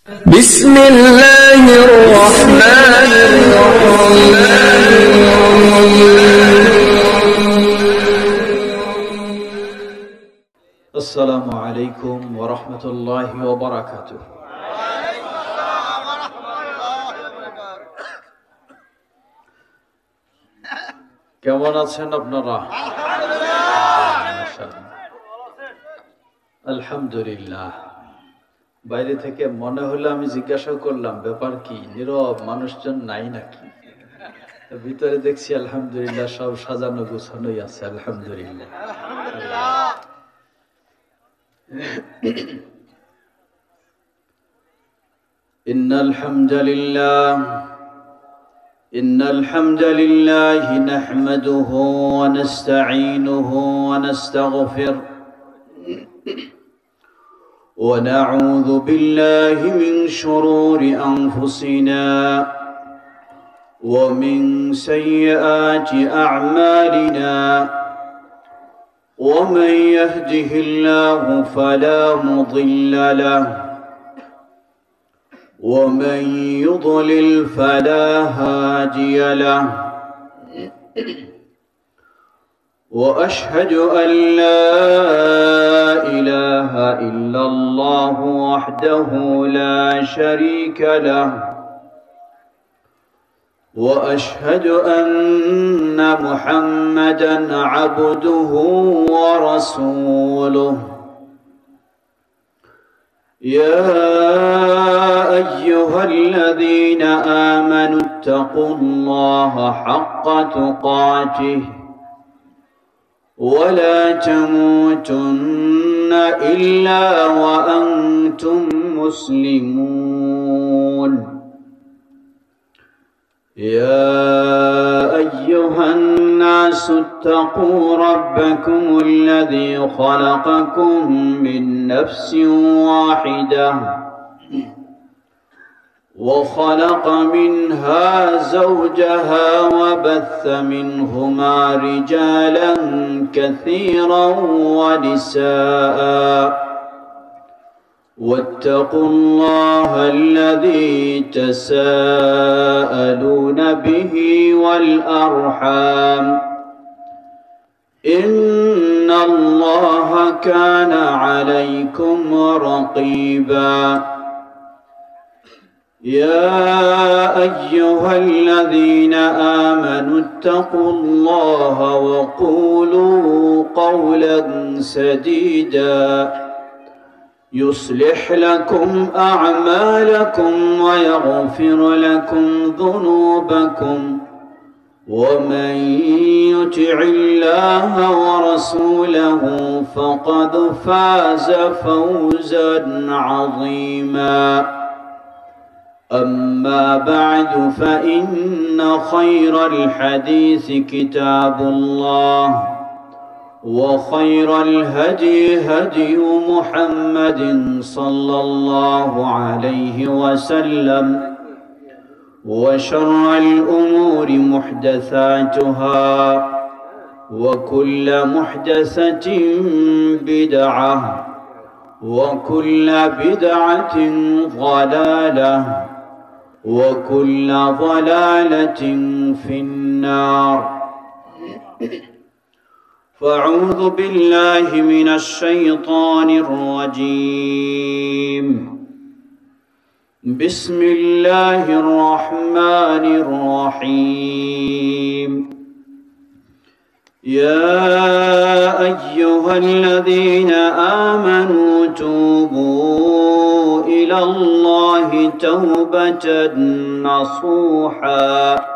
بسم الله الرحمن الرحيم السلام عليكم ورحمة الله وبركاته কেমন আছেন আপনারা? আলহামদুলিল্লাহ। বাইরে থেকে মনে হলো, আমি জিজ্ঞাসা করলাম ব্যাপার কি, নীরব, মানুষজন নাই নাকি? ভিতরে দেখছি আলহামদুলিল্লাহ সব সাজানো গোছানোই আছে। আলহামদুলিল্লাহ। ইন্নাল হামদালিল্লাহ নাহমাদুহু ওয়া নাস্তাঈনুহু ওয়া নাস্তাগফির ونعوذ بالله من شرور أنفسنا ومن سيئات أعمالنا ومن يهده الله فلا مضل له ومن يضلل فلا هادي له وأشهد أن لا إله إلا الله وحده لا شريك له وأشهد أن محمدًا عبده ورسوله يا أيها الذين آمنوا اتقوا الله حق تقاته ولا تموتن إلا وأنتم مسلمون يا أيها الناس اتقوا ربكم الذي خلقكم من نفس واحدة وخلق منها زوجها وبث منهما رجالا كثيرا ونساء واتقوا الله الذي تساءلون به والأرحام إن الله كان عليكم رقيبا يا أيها الذين آمنوا اتقوا الله وقولوا قولا سديدا يصلح لكم أعمالكم ويغفر لكم ذنوبكم ومن يطع الله ورسوله فقد فاز فوزا عظيما أما بعد فإن خير الحديث كتاب الله وخير الهدي هدي محمد صلى الله عليه وسلم وشر الأمور محدثاتها وكل محدثة بدعة وكل بدعة ضلالة وكل ضلالة في النار فأعوذ بالله من الشيطان الرجيم بسم الله الرحمن الرحيم يا أيها الذين آمنوا توبوا إلى الله توبة نصوحا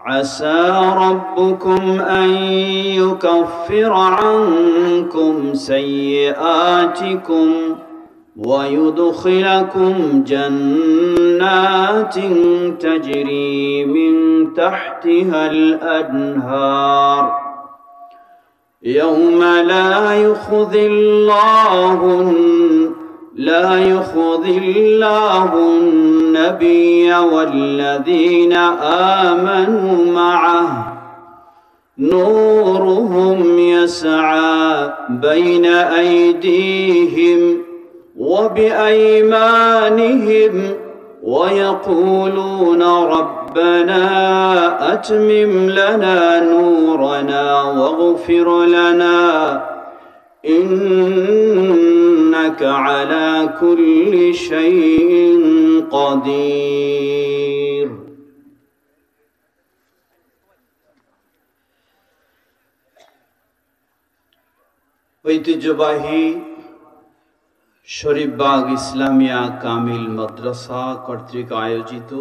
عسى ربكم أن يكفر عنكم سيئاتكم ويدخلكم جنات تجري من تحتها الأنهار يوم لا يخزي الله النبي والذين آمنوا معه نورهم يسعى بين أيديهم وبأيمانهم ويقولون ربنا أتمم لنا نورنا واغفر لنا إنك على كل شيء قدير ঐতিহ্যবাহী শরীফবাগ ইসলামিয়া কামিল মাদ্রাসা কর্তৃক আয়োজিত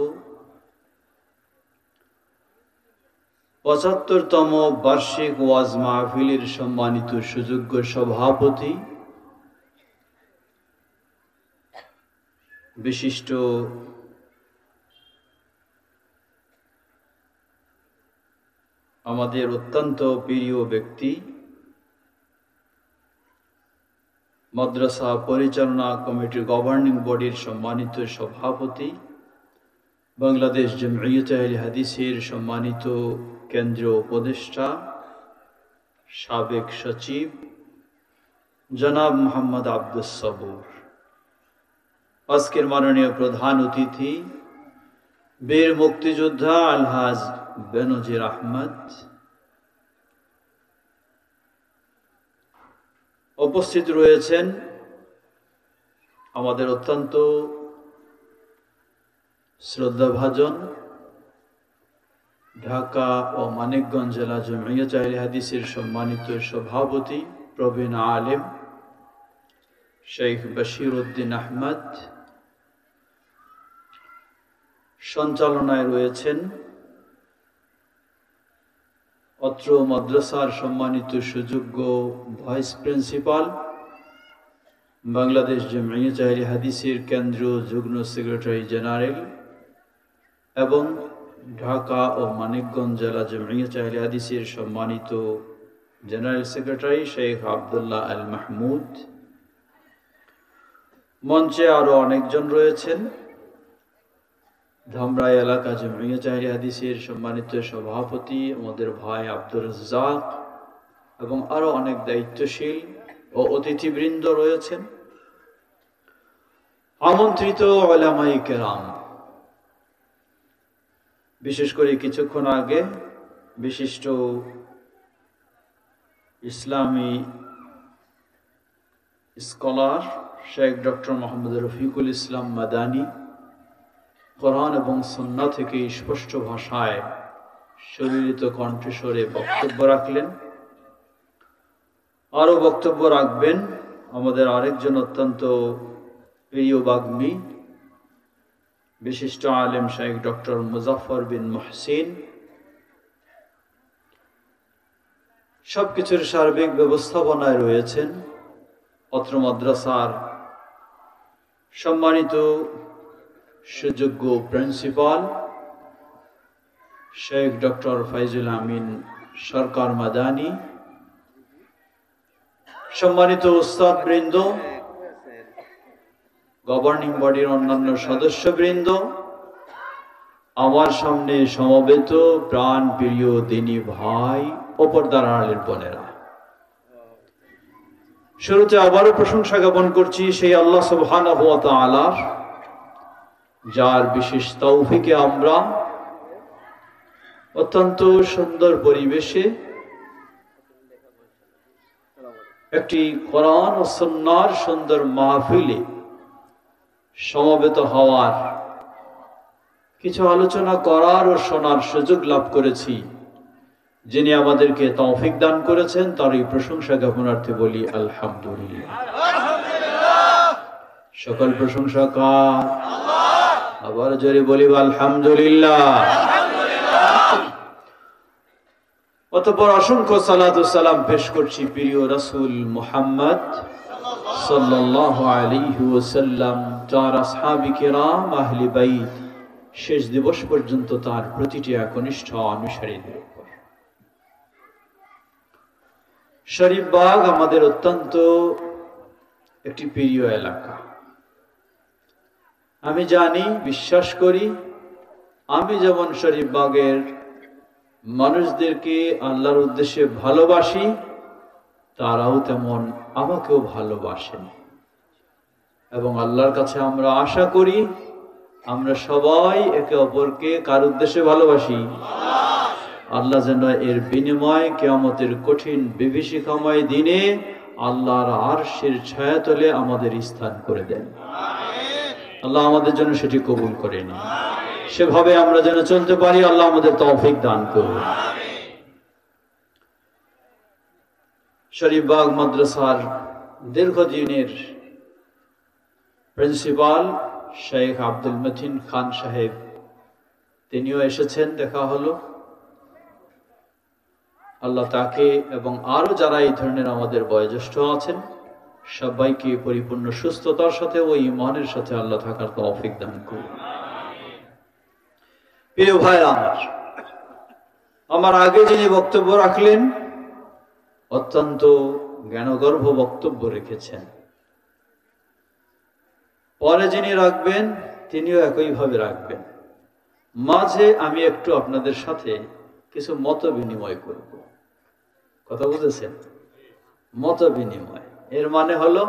৭৫তম বার্ষিক ওয়াজ মাহফিলের সম্মানিত সুযোগ্য সভাপতি, বিশিষ্ট আমাদের অত্যন্ত প্রিয় ব্যক্তি, মাদ্রাসা পরিচালনা কমিটির গভর্নিং বডির সম্মানিত সভাপতি, বাংলাদেশ জমিয়তে আহলে হাদিসের সম্মানিত কেন্দ্রীয় উপদেষ্টা, সাবেক সচিব জনাব মোহাম্মদ আব্দুস সবুর, আজকের মাননীয় প্রধান অতিথি বীর মুক্তিযোদ্ধা আলহাজ বেনজির আহমদ, উপস্থিত রয়েছেন আমাদের অত্যন্ত শ্রদ্ধাভাজন ঢাকা ও মানিকগঞ্জ জেলা জমিয়তে আহলে হাদিসের সম্মানিত সভাপতি প্রবীণ আলেম শেখ বশির উদ্দিন আহমদ, সঞ্চালনায় রয়েছেন অত্র মাদ্রাসার সম্মানিত সুযোগ্য ভাইস প্রিন্সিপাল, বাংলাদেশ জমিয়তে আহলে হাদিসের কেন্দ্রীয় যুগ্ম সেক্রেটারি জেনারেল এবং ঢাকা ও মানিকগঞ্জ জেলা জমিয়তে আহলে হাদিসের সম্মানিত জেনারেল সেক্রেটারি শেখ আব্দুল্লাহ আল মাহমুদ, মঞ্চে আরো অনেকজন রয়েছেন, ধামরাই এলাকা জমিয়তে আহলে হাদিসের সম্মানিত সভাপতি আমাদের ভাই আব্দুর রাজ্জাক এবং আরো অনেক দায়িত্বশীল ও অতিথিবৃন্দ রয়েছেন, আমন্ত্রিত উলামায়ে কেরাম, বিশেষ করে কিছুক্ষণ আগে বিশিষ্ট ইসলামী scholar Sheikh doctor Mohammad Rafiqul Islam Madani কোরআন এবং সুন্নাহ থেকে স্পষ্ট ভাষায় সুললিত কণ্ঠস্বরে বক্তব্য রাখলেন। আরো বক্তব্য রাখবেন আমাদের আরেকজন অত্যন্ত প্রিয় বাগ্মী বিশিষ্ট আলেম শেখ ডক্টর মুজাফফর বিন মুহসিন। সবকিছুর সার্বিক ব্যবস্থাপনায় রয়েছেন অত্র মাদ্রাসার সম্মানিত সুযোগ্য প্রিন্সিপাল শেখ ডক্টর ফাইজুল আমিন সরকার মাদানী, সম্মানিত উস্তাদ বৃন্দ, গভর্নিং বডির অন্যান্য সদস্যবৃন্দ, আমার সামনে সমবেত প্রাণ প্রিয় দিনী ভাই ও পর্দার আড়ালের বোনেরা, শুরুতে আবারও প্রশংসা জ্ঞাপন করছি সেই আল্লাহ সুবহানাহু ওয়া তাআলার, যার বিশেষ তৌফিকে আমরা অত্যন্ত সুন্দর পরিবেশে একটি কোরআন ও সুন্নাহর সুন্দর মাহফিলে সমবেত হওয়ার, কিছু আলোচনা করার ও শোনার সুযোগ লাভ করেছি। যিনি আমাদেরকে তৌফিক দান করেছেন তারই প্রশংসা জ্ঞাপনার্থে বলি আলহামদুলিল্লাহ। সকল প্রশংসা কার? আবার জোরে বলি আলহামদুলিল্লাহ। অতঃপর অসংখ্য সালাত ও সালাম পেশ করছি প্রিয় রাসূল মুহাম্মদ সাল্লাল্লাহু আলাইহি ওয়াসাল্লাম, যার আসহাবে কিরাম আহলে বাইত শেষ দিবস পর্যন্ত তার প্রতিটি একনিষ্ঠ অনুসারীদের উপর। শরীফবাগ আমাদের অত্যন্ত একটি প্রিয় এলাকা। আমি জানি, বিশ্বাস করি, আমি যেমন শরীফবাগের মানুষদেরকে আল্লাহর উদ্দেশ্যে ভালোবাসি, তারাও তেমন আমাকেও ভালোবাসেন। এবং আল্লাহর কাছে আমরা আশা করি আমরা সবাই একে অপরকে কার উদ্দেশ্যে ভালোবাসি? আল্লাহ যেন এর বিনিময় কিয়ামতের কঠিন বিভীষিকাময় দিনে আল্লাহর আরশের ছায়াতলে আমাদের স্থান করে দেন। আল্লাহ আমাদের জন্য সেটি কবুল করে নিন। সেভাবে আমরা যেন চলতে পারি, আল্লাহ আমাদের তৌফিক দান করুন। শরীফবাগ মাদ্রাসার দীর্ঘদিনের প্রিন্সিপাল শেখ আব্দুল মতিন খান সাহেব, তিনিও এসেছেন, দেখা হলো। আল্লাহ তাকে এবং আরো যারা এই ধরনের আমাদের বয়োজ্যেষ্ঠ আছেন সবাইকে পরিপূর্ণ সুস্থতার সাথে ও ঈমানের সাথে আল্লাহ থাকার তৌফিক দান করুন। প্রিয় ভাইরা আমার আগে যিনি বক্তব্য রাখলেন অত্যন্ত জ্ঞানগর্ভ বক্তব্য রেখেছেন। পরে যিনি রাখবেন তিনিও একইভাবে রাখবেন। মাঝে আমি একটু আপনাদের সাথে কিছু মত বিনিময় করব। কথা বুঝেছেন? মত বিনিময় এর মানে হলো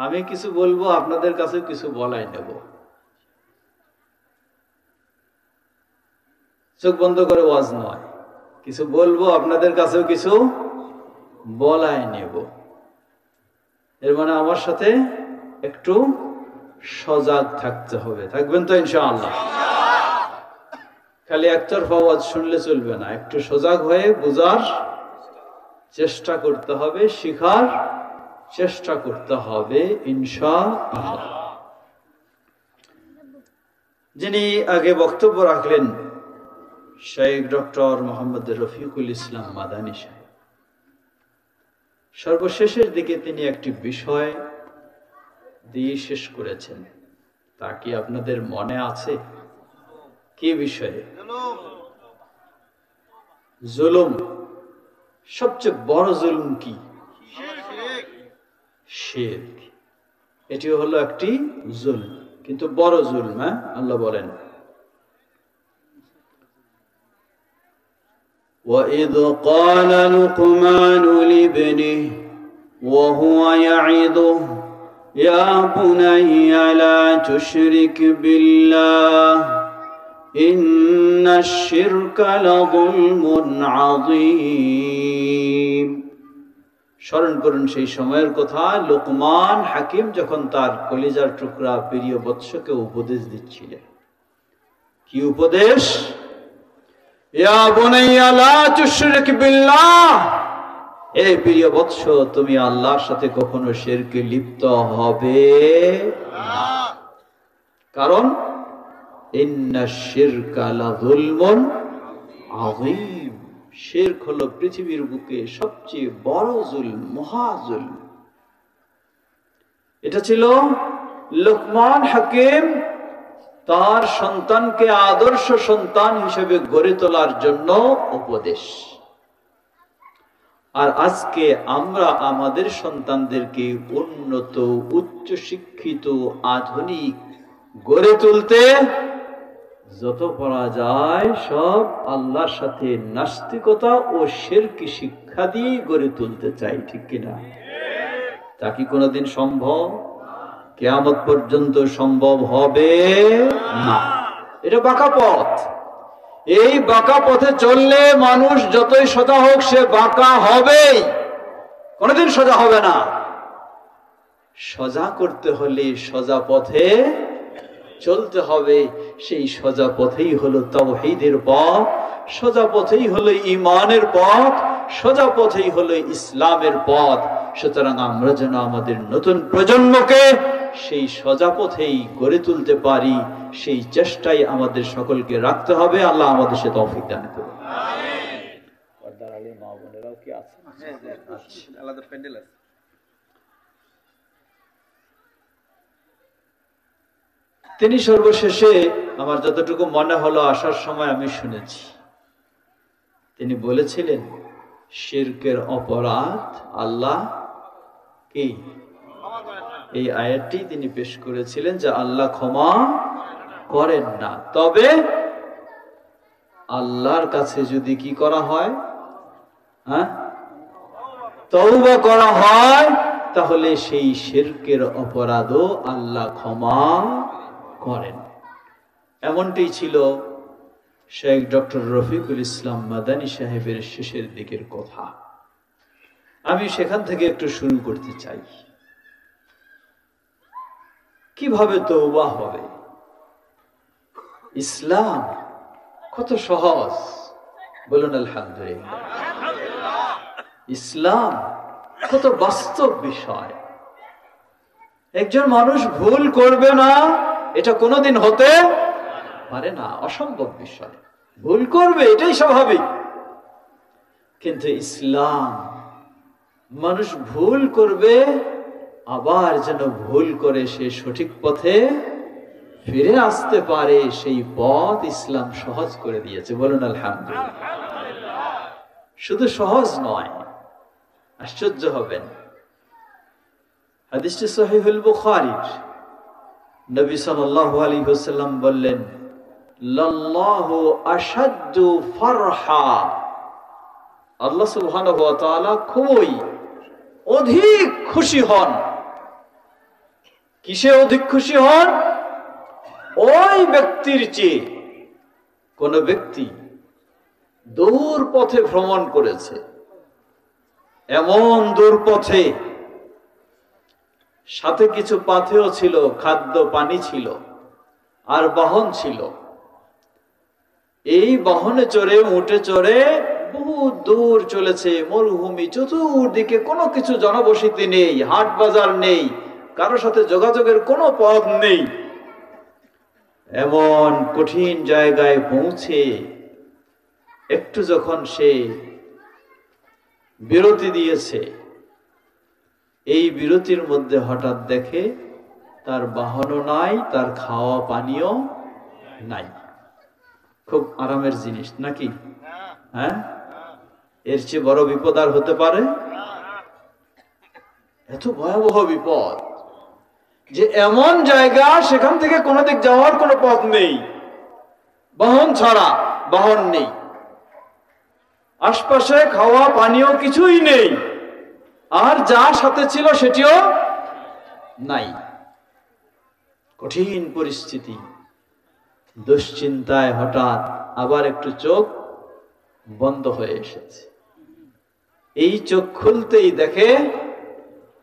আমি কিছু বলবো, আপনাদের কাছে কিছু বলাই নেব। চোখ বন্ধ করে ওয়াজ নয়, কিছু বলবো, আপনাদের কাছেও কিছু বলাই নেব। এর মানে আমার সাথে একটু সজাগ থাকতে হবে। থাকবেন তো ইনশাআল্লাহ? খালি একতরফা ওয়াজ শুনলে চলবে না, একটু সজাগ হয়ে বোঝার চেষ্টা করতে হবে, শিখার চেষ্টা করতে হবে ইনশাআল্লাহ। যিনি আগে বক্তব্য রাখলেন শেখ ডক্টর মোহাম্মদ রফিকুল ইসলাম মাদানী সাহেব, সর্বশেষের দিকে তিনি একটি বিষয় দিয়ে শেষ করেছেন। তা কি আপনাদের মনে আছে? কি বিষয়ে? জুলুম। সবচেয়ে বড় জুলুম কি? শিরক। এটিও হলো একটি জুলুম, কিন্তু বড় জুলুম। আল্লাহ বলেন وَإِذْ قَالَ لُقْمَانُ لِابْنِهِ وَهُوَ يَعِظُهُ يَا بُنَيَّ لَا تُشْرِكْ بِاللَّهِ إِنَّ الشِّرْكَ لَظُلْمٌ عَظِيمٌ। স্মরণ করুন সেই সময়ের কথা, লোকমান হাকিম যখন তার কলিজার টুকরা প্রিয় বৎসকে উপদেশ দিচ্ছিলেন। কি উপদেশ? ইয়া বুনাইয়া লা তুশরিক বিল্লাহ, হে প্রিয় বৎস তুমি আল্লাহর সাথে কখনো শিরকে লিপ্ত হবে না, কারণ ইন্নাশ শিরকা লাযুলমুন আযীম, শিরক হলো পৃথিবীর বুকে সবচেয়ে বড় জুলম, মহা জুলম। এটা ছিল লোকমান হাকিম তার সন্তানকে আদর্শ সন্তান হিসেবে গড়ে তোলার জন্য উপদেশ। আর আজকে আমরা আমাদের সন্তানদেরকে উন্নত, উচ্চ শিক্ষিত, আধুনিক গড়ে তুলতে যত পারা যায় সব আল্লাহর সাথে নাস্তিকতা ও শিরকি শিক্ষা দিয়ে গড়ে তুলতে চাই, ঠিক কিনা? তা কি কোনোদিন সম্ভব? কিয়ামত পর্যন্ত সম্ভব হবে না। এটা বাঁকা পথ। এই বাঁকা পথে চললে মানুষ যতই সোজা হোক সে বাঁকা হবেই, কোনোদিন সোজা হবে না। সোজা করতে হলে সোজা পথে চলতে হবে। সেই সোজা পথেই হলো তাওহীদের পথ, সোজা পথেই হলো ঈমানের পথ, সোজা পথেই হলো ইসলামের পথ। সুতরাং আমরা যেন আমাদের নতুন প্রজন্মকে সেই সোজা পথেই গড়ে তুলতে পারি, সেই চেষ্টাই আমাদের সকলকে রাখতে হবে। আল্লাহ আমাদের সে তৌফিক দান করুন। তিনি সর্বশেষে আমার যতটুকু মনে হলো আসার সময় আমি শুনেছি, তিনি বলেছিলেন শিরকের অপরাধ আল্লাহ কি? এই আয়াতটি তিনি পেশ করেছিলেন যে আল্লাহ ক্ষমা করেন না, তবে আল্লাহর কাছে যদি কি করা হয়, তওবা করা হয়, তাহলে সেই শিরকের অপরাধও আল্লাহ ক্ষমা করেন। এমনটি ছিল শেখ ডক্টর রফিকুল ইসলাম মাদানী সাহেবের শেষের দিকের কথা। আমি সেখান থেকে একটু শুরু করতে চাই। কিভাবে তওবা হবে? ইসলাম কত সহজ, বলুন আলহামদুলিল্লাহ। ইসলাম কত বাস্তব বিষয়। একজন মানুষ ভুল করবে না এটা কোনোদিন হতে পারে না, অসম্ভব বিষয়। ভুল করবে এটাই স্বাভাবিক, কিন্তু ইসলাম মানুষ ভুল করবে আবার যেন ভুল করে সে সঠিক পথে ফিরে আসতে পারে, সেই পথ ইসলাম সহজ করে দিয়েছে, বলুন আলহামদুলিল্লাহ। শুধু সহজ নয়, আশ্চর্য হবেন, হাদিসটি সহিহুল বুখারীর। নবী সাল্লাল্লাহু আলাইহি ওয়াসাল্লাম বললেন, লাল্লাহু আশাদ্দু ফারহা, আল্লাহ সুবহানাহু ওয়া তাআলা খুবই অধিক খুশি হন। কিসে অধিক খুশি হন? ওই ব্যক্তির চেয়ে, কোন ব্যক্তি দূর পথে ভ্রমণ করেছে, এমন দূর পথে সাথে কিছু পাথেয় ছিল, খাদ্য পানি ছিল, আর বাহন ছিল। এই বাহনে চড়ে, উটে চড়ে বহু দূর চলেছে, মরুভূমি, চতুর্দিকে কোনো কিছু জনবসতি নেই, হাট বাজার নেই, কারোর সাথে যোগাযোগের কোনো পথ নেই। এমন কঠিন জায়গায় পৌঁছে একটু যখন সে বিরতি দিয়েছে, এই বিরতির মধ্যে হঠাৎ দেখে তার বাহনও নাই, তার খাওয়া পানিও নাই। খুব আরামের জিনিস নাকি? হ্যাঁ, এর চেয়ে বড় বিপদ আর হতে পারে? এত ভয়াবহ বিপদ যে এমন জায়গা, সেখান থেকে কোনো দিক যাওয়ার কোনো পথ নেই, বাহন ছাড়া, বাহন নেই, আশপাশে খাওয়া পানিও কিছুই নেই, আর যা সাথে ছিল সেটিও নাই। কঠিন পরিস্থিতি, দুশ্চিন্তায় হঠাৎ আবার একটু চোখ বন্ধ হয়ে এসেছে। এই চোখ খুলতেই দেখে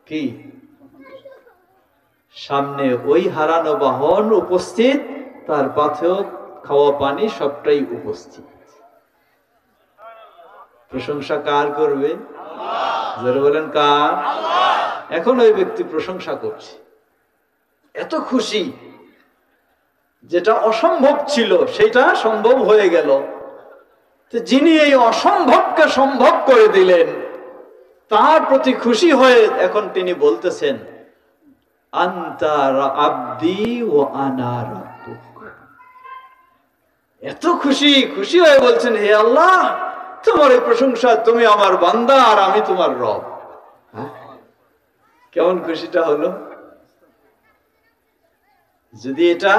কি, সামনে ওই হারানো বাহন উপস্থিত, তার পাথেও খাওয়া পানি সবটাই উপস্থিত। প্রশংসা কার করবে? জোরে বলেন কার? এখন ওই ব্যক্তি প্রশংসা করছে, এত খুশি, যেটা অসম্ভব ছিল সেটা সম্ভব হয়ে গেল। তো যিনি এই অসম্ভবকে সম্ভব করে দিলেন, তার প্রতি খুশি হয়ে এখন তিনি বলতেছেন, আনতা আবদি ওয়া আনা রাব্বুক। এত খুশি, খুশি হয়ে বলছেন, হে আল্লাহ, তোমার এই প্রশংসা, তুমি আমার বান্দা আর আমি তোমার রব। কেমন খুশিটা হলো! যদি এটা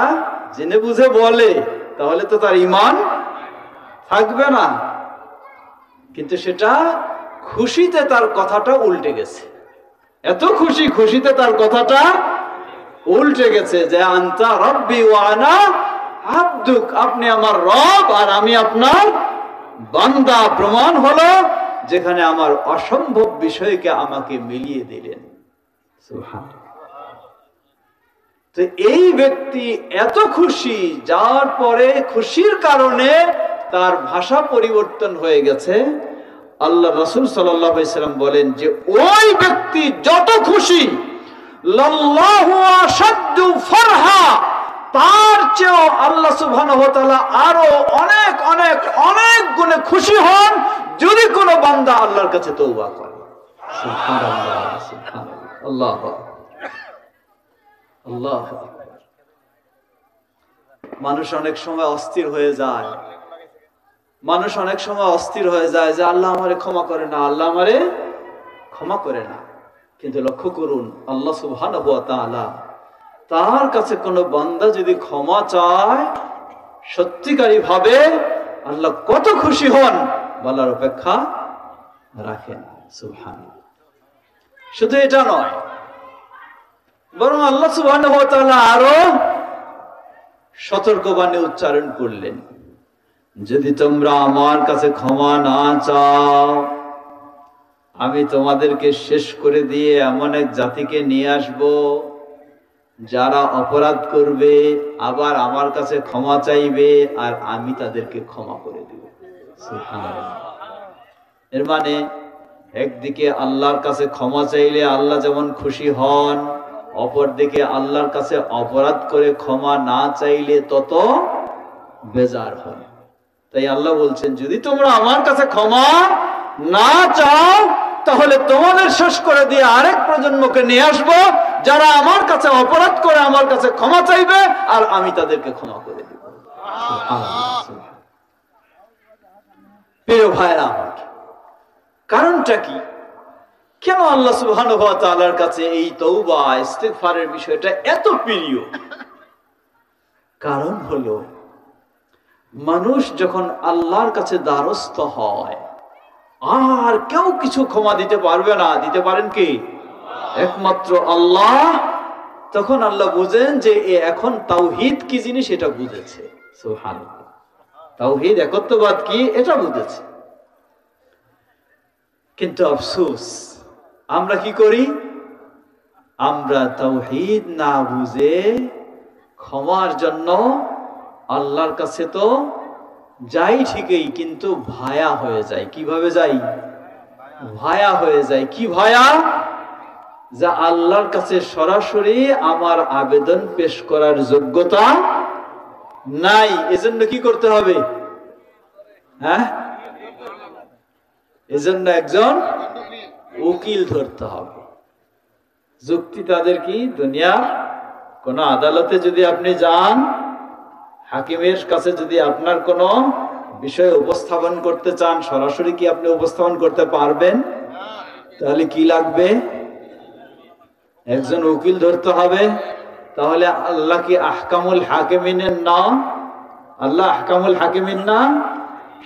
জেনে বুঝে বলে তাহলে তো তার ঈমান থাকবে না, কিন্তু সেটা খুশিতে তার কথাটা উল্টে গেছে। এত খুশি, খুশিতে তার কথাটা উল্টে গেছে যে আনতা রাব্বি ওয়া আনা আবদুক, আপনি আমার রব আর আমি আপনার বান্দা। প্রমাণ হলো যেখানে আমার অসম্ভব বিষয়কে আমাকে মিলিয়ে দিলেন। সুবহানাল্লাহ। তো এই ব্যক্তি এত খুশি, যার পরে খুশির কারণে তার ভাষা পরিবর্তন হয়ে গেছে। আল্লাহ রাসূল সাল্লাল্লাহু আলাইহি সাল্লাম বলেন যে ওই ব্যক্তি যত খুশি, লাল্লাহু আশাদ্দু ফারহা, তার চেয়েও আল্লাহ সুবহানাহু ওয়া তাআলা আরো অনেক অনেক অনেক গুণে খুশি হন যদি কোনো বান্দা আল্লাহর কাছে তওবা করে। সুবহানাল্লাহ, সুবহানাল্লাহ, আল্লাহু আকবার, আল্লাহু আকবার। মানুষ অনেক সময় অস্থির হয়ে যায়, মানুষ অনেক সময় অস্থির হয়ে যায় যে আল্লাহ আমারে ক্ষমা করে না, আল্লাহ আমারে ক্ষমা করে না। কিন্তু লক্ষ্য করুন, আল্লাহ সুবহানাহু ওয়া তাআলা তার কাছে কোনো বান্দা যদি ক্ষমা চায় সত্যিকারী ভাবে, আল্লাহ কত খুশি হন বলার অপেক্ষা রাখেন। সুবহানাল্লাহ। শুধু এটা নয়, বরং আল্লাহ সুবহানাহু ওয়া তাআলা আরো সতর্কবাণী উচ্চারণ করলেন, যদি তোমরা আমার কাছে ক্ষমা না চাও, আমি তোমাদেরকে শেষ করে দিয়ে এমন এক জাতিকে নিয়ে আসব যারা অপরাধ করবে, আবার আমার কাছে ক্ষমা চাইবে, আর আমি তাদেরকে ক্ষমা করে দেব। সুবহানাল্লাহ। এর মানে একদিকে আল্লাহর কাছে ক্ষমা চাইলে আল্লাহ যেমন খুশি হন, অপরদিকে আল্লাহর কাছে অপরাধ করে ক্ষমা না চাইলে তত বেজার হন। তাই আল্লাহ বলছেন, যদি তোমরা আমার কাছে ক্ষমা না চাও, তাহলে তোমাদের শেষ করে দিয়ে আরেক প্রজন্মকে নিয়ে আসবো যারা আমার কাছে অপরাধ করে আমার কাছে ক্ষমা চাইবে, আর আমি তাদেরকে ক্ষমা করে দেব। প্রিয় ভাইরা আমার, কারণটা কি? কেন আল্লাহ সুবহানাহু ওয়া তাআলার কাছে এই তওবা ইস্তিগফারের বিষয়টা এত প্রিয়? কারণ হলো, মানুষ যখন আল্লাহর কাছে দ্বারস্থ হয়, আর কেউ কিছু ক্ষমা দিতে পারবে না। দিতে পারেন কি? একমাত্র আল্লাহ। তখন আল্লাহ বুঝেন যে এ এখন তাওহীদ কি জিনিস এটা বুঝেছে। সুবহানাল্লাহ। তাওহীদ, একত্ববাদ কি এটা বুঝেছে। কিন্তু আফসোস, আমরা কি করি? আমরা তাওহীদ না বুঝে ক্ষমার জন্য আল্লাহর কাছে তো যাই ঠিকই, কিন্তু ভায়া হয়ে যায়। কিভাবে যাই? ভায়া হয়ে যায়। কি ভায়া? যা আল্লাহর কাছে সরাসরি আমার আবেদন পেশ করার যোগ্যতা নাই। এজন্য কি করতে হবে? হ্যাঁ, এজন্য একজন উকিল ধরতে হবে। যুক্তি তাদের কি? দুনিয়ার কোন আদালতে যদি আপনি যান, হাকিমের কাছে যদি আপনার কোন বিষয় উপস্থাপন করতে চান, সরাসরি কি আপনি উপস্থাপন করতে পারবেন? তাহলে কি লাগবে? একজন উকিল ধরতে হবে। তাহলে আল্লাহ কি আহকামুল হাকিমিনের না? আল্লাহ আহকামুল হাকিমিন না?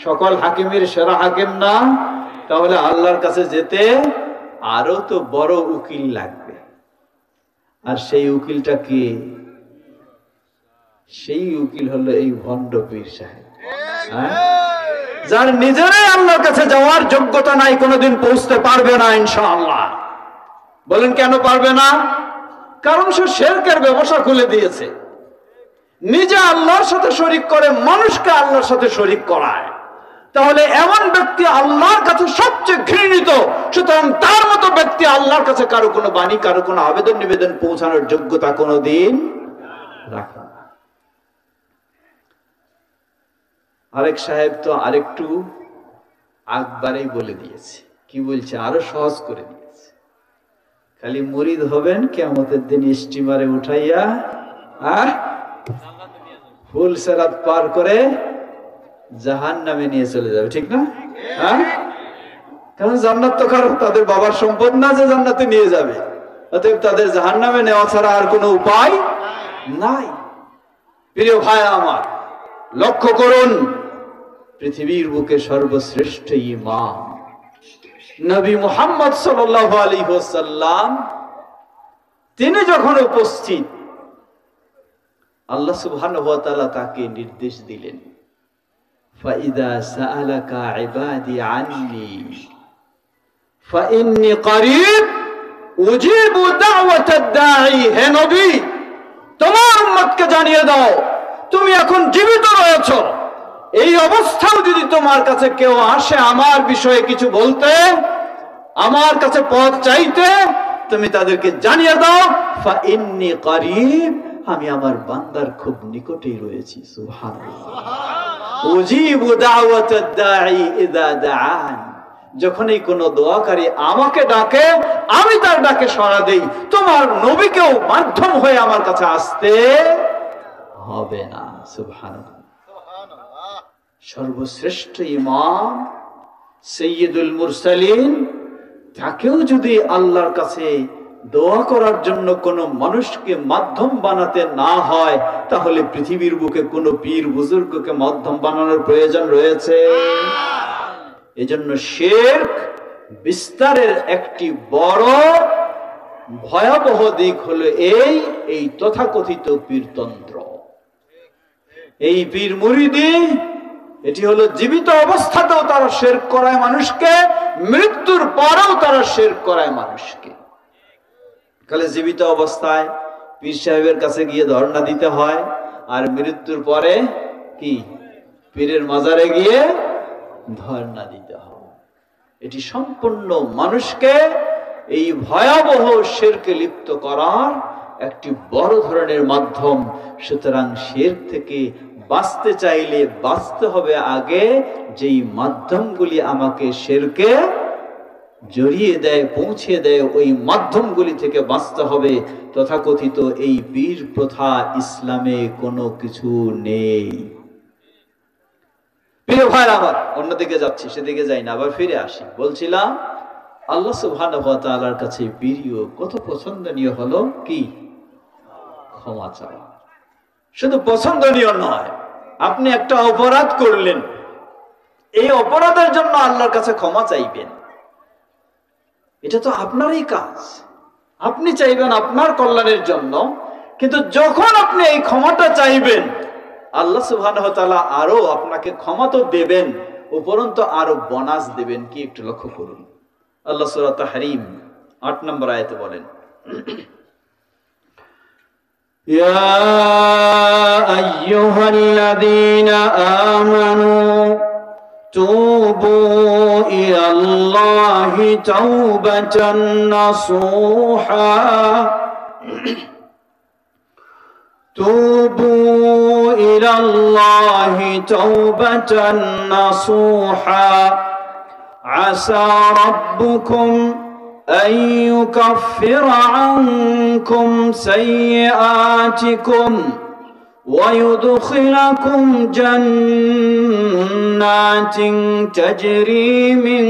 সকল হাকিমের সেরা হাকিম না? তাহলে আল্লাহর কাছে যেতে আরো তো বড় উকিল লাগবে। আর সেই উকিলটা কি? সেই উকিল হলো এই ভণ্ড পীর সাহেব, যার নিজেরাই আল্লাহর কাছে যাওয়ার যোগ্যতা নাই, কোনোদিন পৌঁছতে পারবে না ইনশাআল্লাহ। বলেন কেন পারবে না? কারণ সে শিরকের ব্যবসা খুলে দিয়েছে। নিজে আল্লাহর সাথে শরীক করে, মানুষকে আল্লাহর সাথে শরীক করায়। তাহলে এমন ব্যক্তি আল্লাহর কাছে সবচেয়ে ঘৃণিত। সুতরাং তার মতো ব্যক্তি আল্লাহর কাছে কারো কোনো বাণী, কারো কোনো আবেদন নিবেদন পৌঁছানোর যোগ্যতা কোনোদিন রাখে না। আরেক সাহেব তো আরেকটু আকবারেই বলে দিয়েছে। কি বলছে? আরো সহজ করে দিয়েছে। খালি মুরিদ হবেন, কিয়ামতের দিন স্টিমারে উঠাইয়া ফুল সেরাত পার করে জাহান্নামে নিয়ে চলে যাবে। ঠিক না? কারণ জান্নাত তো কারো তাদের বাবার সম্পদ না যে জান্নাতে নিয়ে যাবে। অতএব তাদের জাহান্নামে নেওয়া ছাড়া আর কোনো উপায় নাই। প্রিয় ভাই আমার, লক্ষ্য করুন, পৃথিবীর বুকে সর্বশ্রেষ্ঠ ইমাম নবী মুহাম্মদ সাল্লাল্লাহু আলাইহি ওয়াসাল্লাম, তিনি যখন উপস্থিত, আল্লাহ সুবহানাহু ওয়া তাআলা তাকে নির্দেশ দিলেন, ফাইদা সাআলাকা ইবাদি আন্নী ফাইন্নী করিব উজিবু দাওয়াতাদ দাঈ। হে নবী, তোমার উম্মতকে জানিয়ে দাও, তুমি এখন জীবিত রয়েছো। এই অবস্থাও যদি তোমার কাছে কেউ আসে আমার বিষয়ে কিছু বলতে, আমার কাছে পথ চাইতে, তুমি তাদেরকে জানিয়ে দাও, ফাইন্নী করিব, আমি আমার বান্দার খুব নিকটেই রয়েছি। সুবহানাল্লাহ। উজিবু দাওয়াতাদ দাঈ ইযা দাআন, যখনই কোন দোয়াকারী আমাকে ডাকে, আমি তার ডাকে সাড়া দেই। তোমার নবীকেও মাধ্যম হয়ে আমার কাছে আসতে হবে না। সুবহানাল্লাহ। সর্বশ্রেষ্ঠ ইমাম সাইয়্যিদুল মুরসালিন, তাকেও যদি আল্লাহর কাছে দোয়া করার জন্য কোনো মানুষকে মাধ্যম বানাতে না হয়, তাহলে পৃথিবীর বুকে কোনো পীর বুজুর্গকে মাধ্যম বানানোর প্রয়োজন রয়েছে? এজন্য শিরক বিস্তারের একটি বড় ভয়াবহ দিক হলো এই তথাকথিত পীরতন্ত্র, এই পীর মুরিদি। এটি হলো জীবিত অবস্থাতেও তারা শিরক করায় মানুষকে, মৃত্যুর পরেও তারা শিরক করায় মানুষকে। তাহলে জীবিত অবস্থায় পীর সাহেবের কাছে গিয়ে ধর্ণা দিতে হয়, আর মৃত্যুর পরে কি পীরের মাজারে গিয়ে ধর্ণা দিতে হয়। এটি সম্পূর্ণ মানুষকে এই ভয়াবহ শিরকে লিপ্ত করার একটি বড় ধরনের মাধ্যম। সুতরাং শিরক থেকে বাঁচতে চাইলে বাঁচতে হবে আগে যেই মাধ্যমগুলি আমাকে শিরকে জড়িয়ে দেয়, পৌঁছে দেয়, ওই মাধ্যমগুলি থেকে বাঁচতে হবে। তথাকথিত এই পীর প্রথা ইসলামে কোনো কিছু নেই। প্রিয় ভাই আমার, অন্যদিকে যাচ্ছি, সেদিকে যাই না, আবার ফিরে আসি। বলছিলাম আল্লাহ সুবহানাহু ওয়া তাআলার কাছে প্রিয়, কত পছন্দনীয় হলো কি ক্ষমা চাওয়া। শুধু পছন্দনীয় নয়, আপনি একটা অপরাধ করলেন, এই অপরাধের জন্য আল্লাহর কাছে ক্ষমা চাইবেন, এটা তো আপনারই কাজ। আপনি চাইবেন আপনার কল্যাণের জন্য, কিন্তু যখন আপনি এই ক্ষমাটা চাইবেন, আল্লাহ সুবহানাহু ওয়া তাআলা আরো আপনাকে ক্ষমা তো দেবেন, উপরন্তু আরো বোনাস দেবেন। কি একটু লক্ষ্য করুন, আল্লাহ সূরা তাহরীম 8 নম্বর আয়াতে বলেন, ইয়া আইয়ুহাল্লাযীনা আমানু তুবু ইলাল্লাহি তাওবাতান নাসুহা তুবু ইলাল্লাহি তাওবাতান নাসুহা আসা রাব্বুকুম أن يكفر عنكم سيئاتكم ويدخلكم جنات تجري من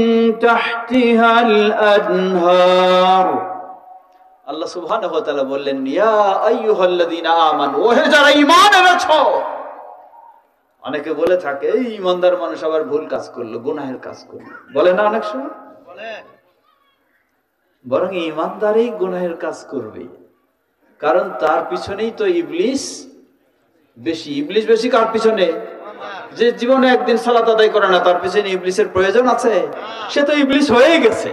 تحتها الأنهار। আল্লাহ সুবহানাহু ওয়া তাআলা বললেন, ইয়া আইয়ুহাল্লাযীনা আমানু, ওহে যারা ঈমান এনেছো। অনেকে বলে থাকে এই ঈমানদার মানুষ আবার ভুল কাজ করলো, গুনাহের কাজ করলো, বলে না অনেক সময়? বলে। বরং ঈমানদারই গুনাহের কাজ করবে, কারণ তার পিছনেই তো ইবলিস বেশি। ইবলিস বেশি কার পিছনে? যে জীবনে একদিন সালাত আদায় করে না, তার পিছনে ইবলিসের প্রয়োজন আছে? সে তো ইবলিস হয়ে গেছে,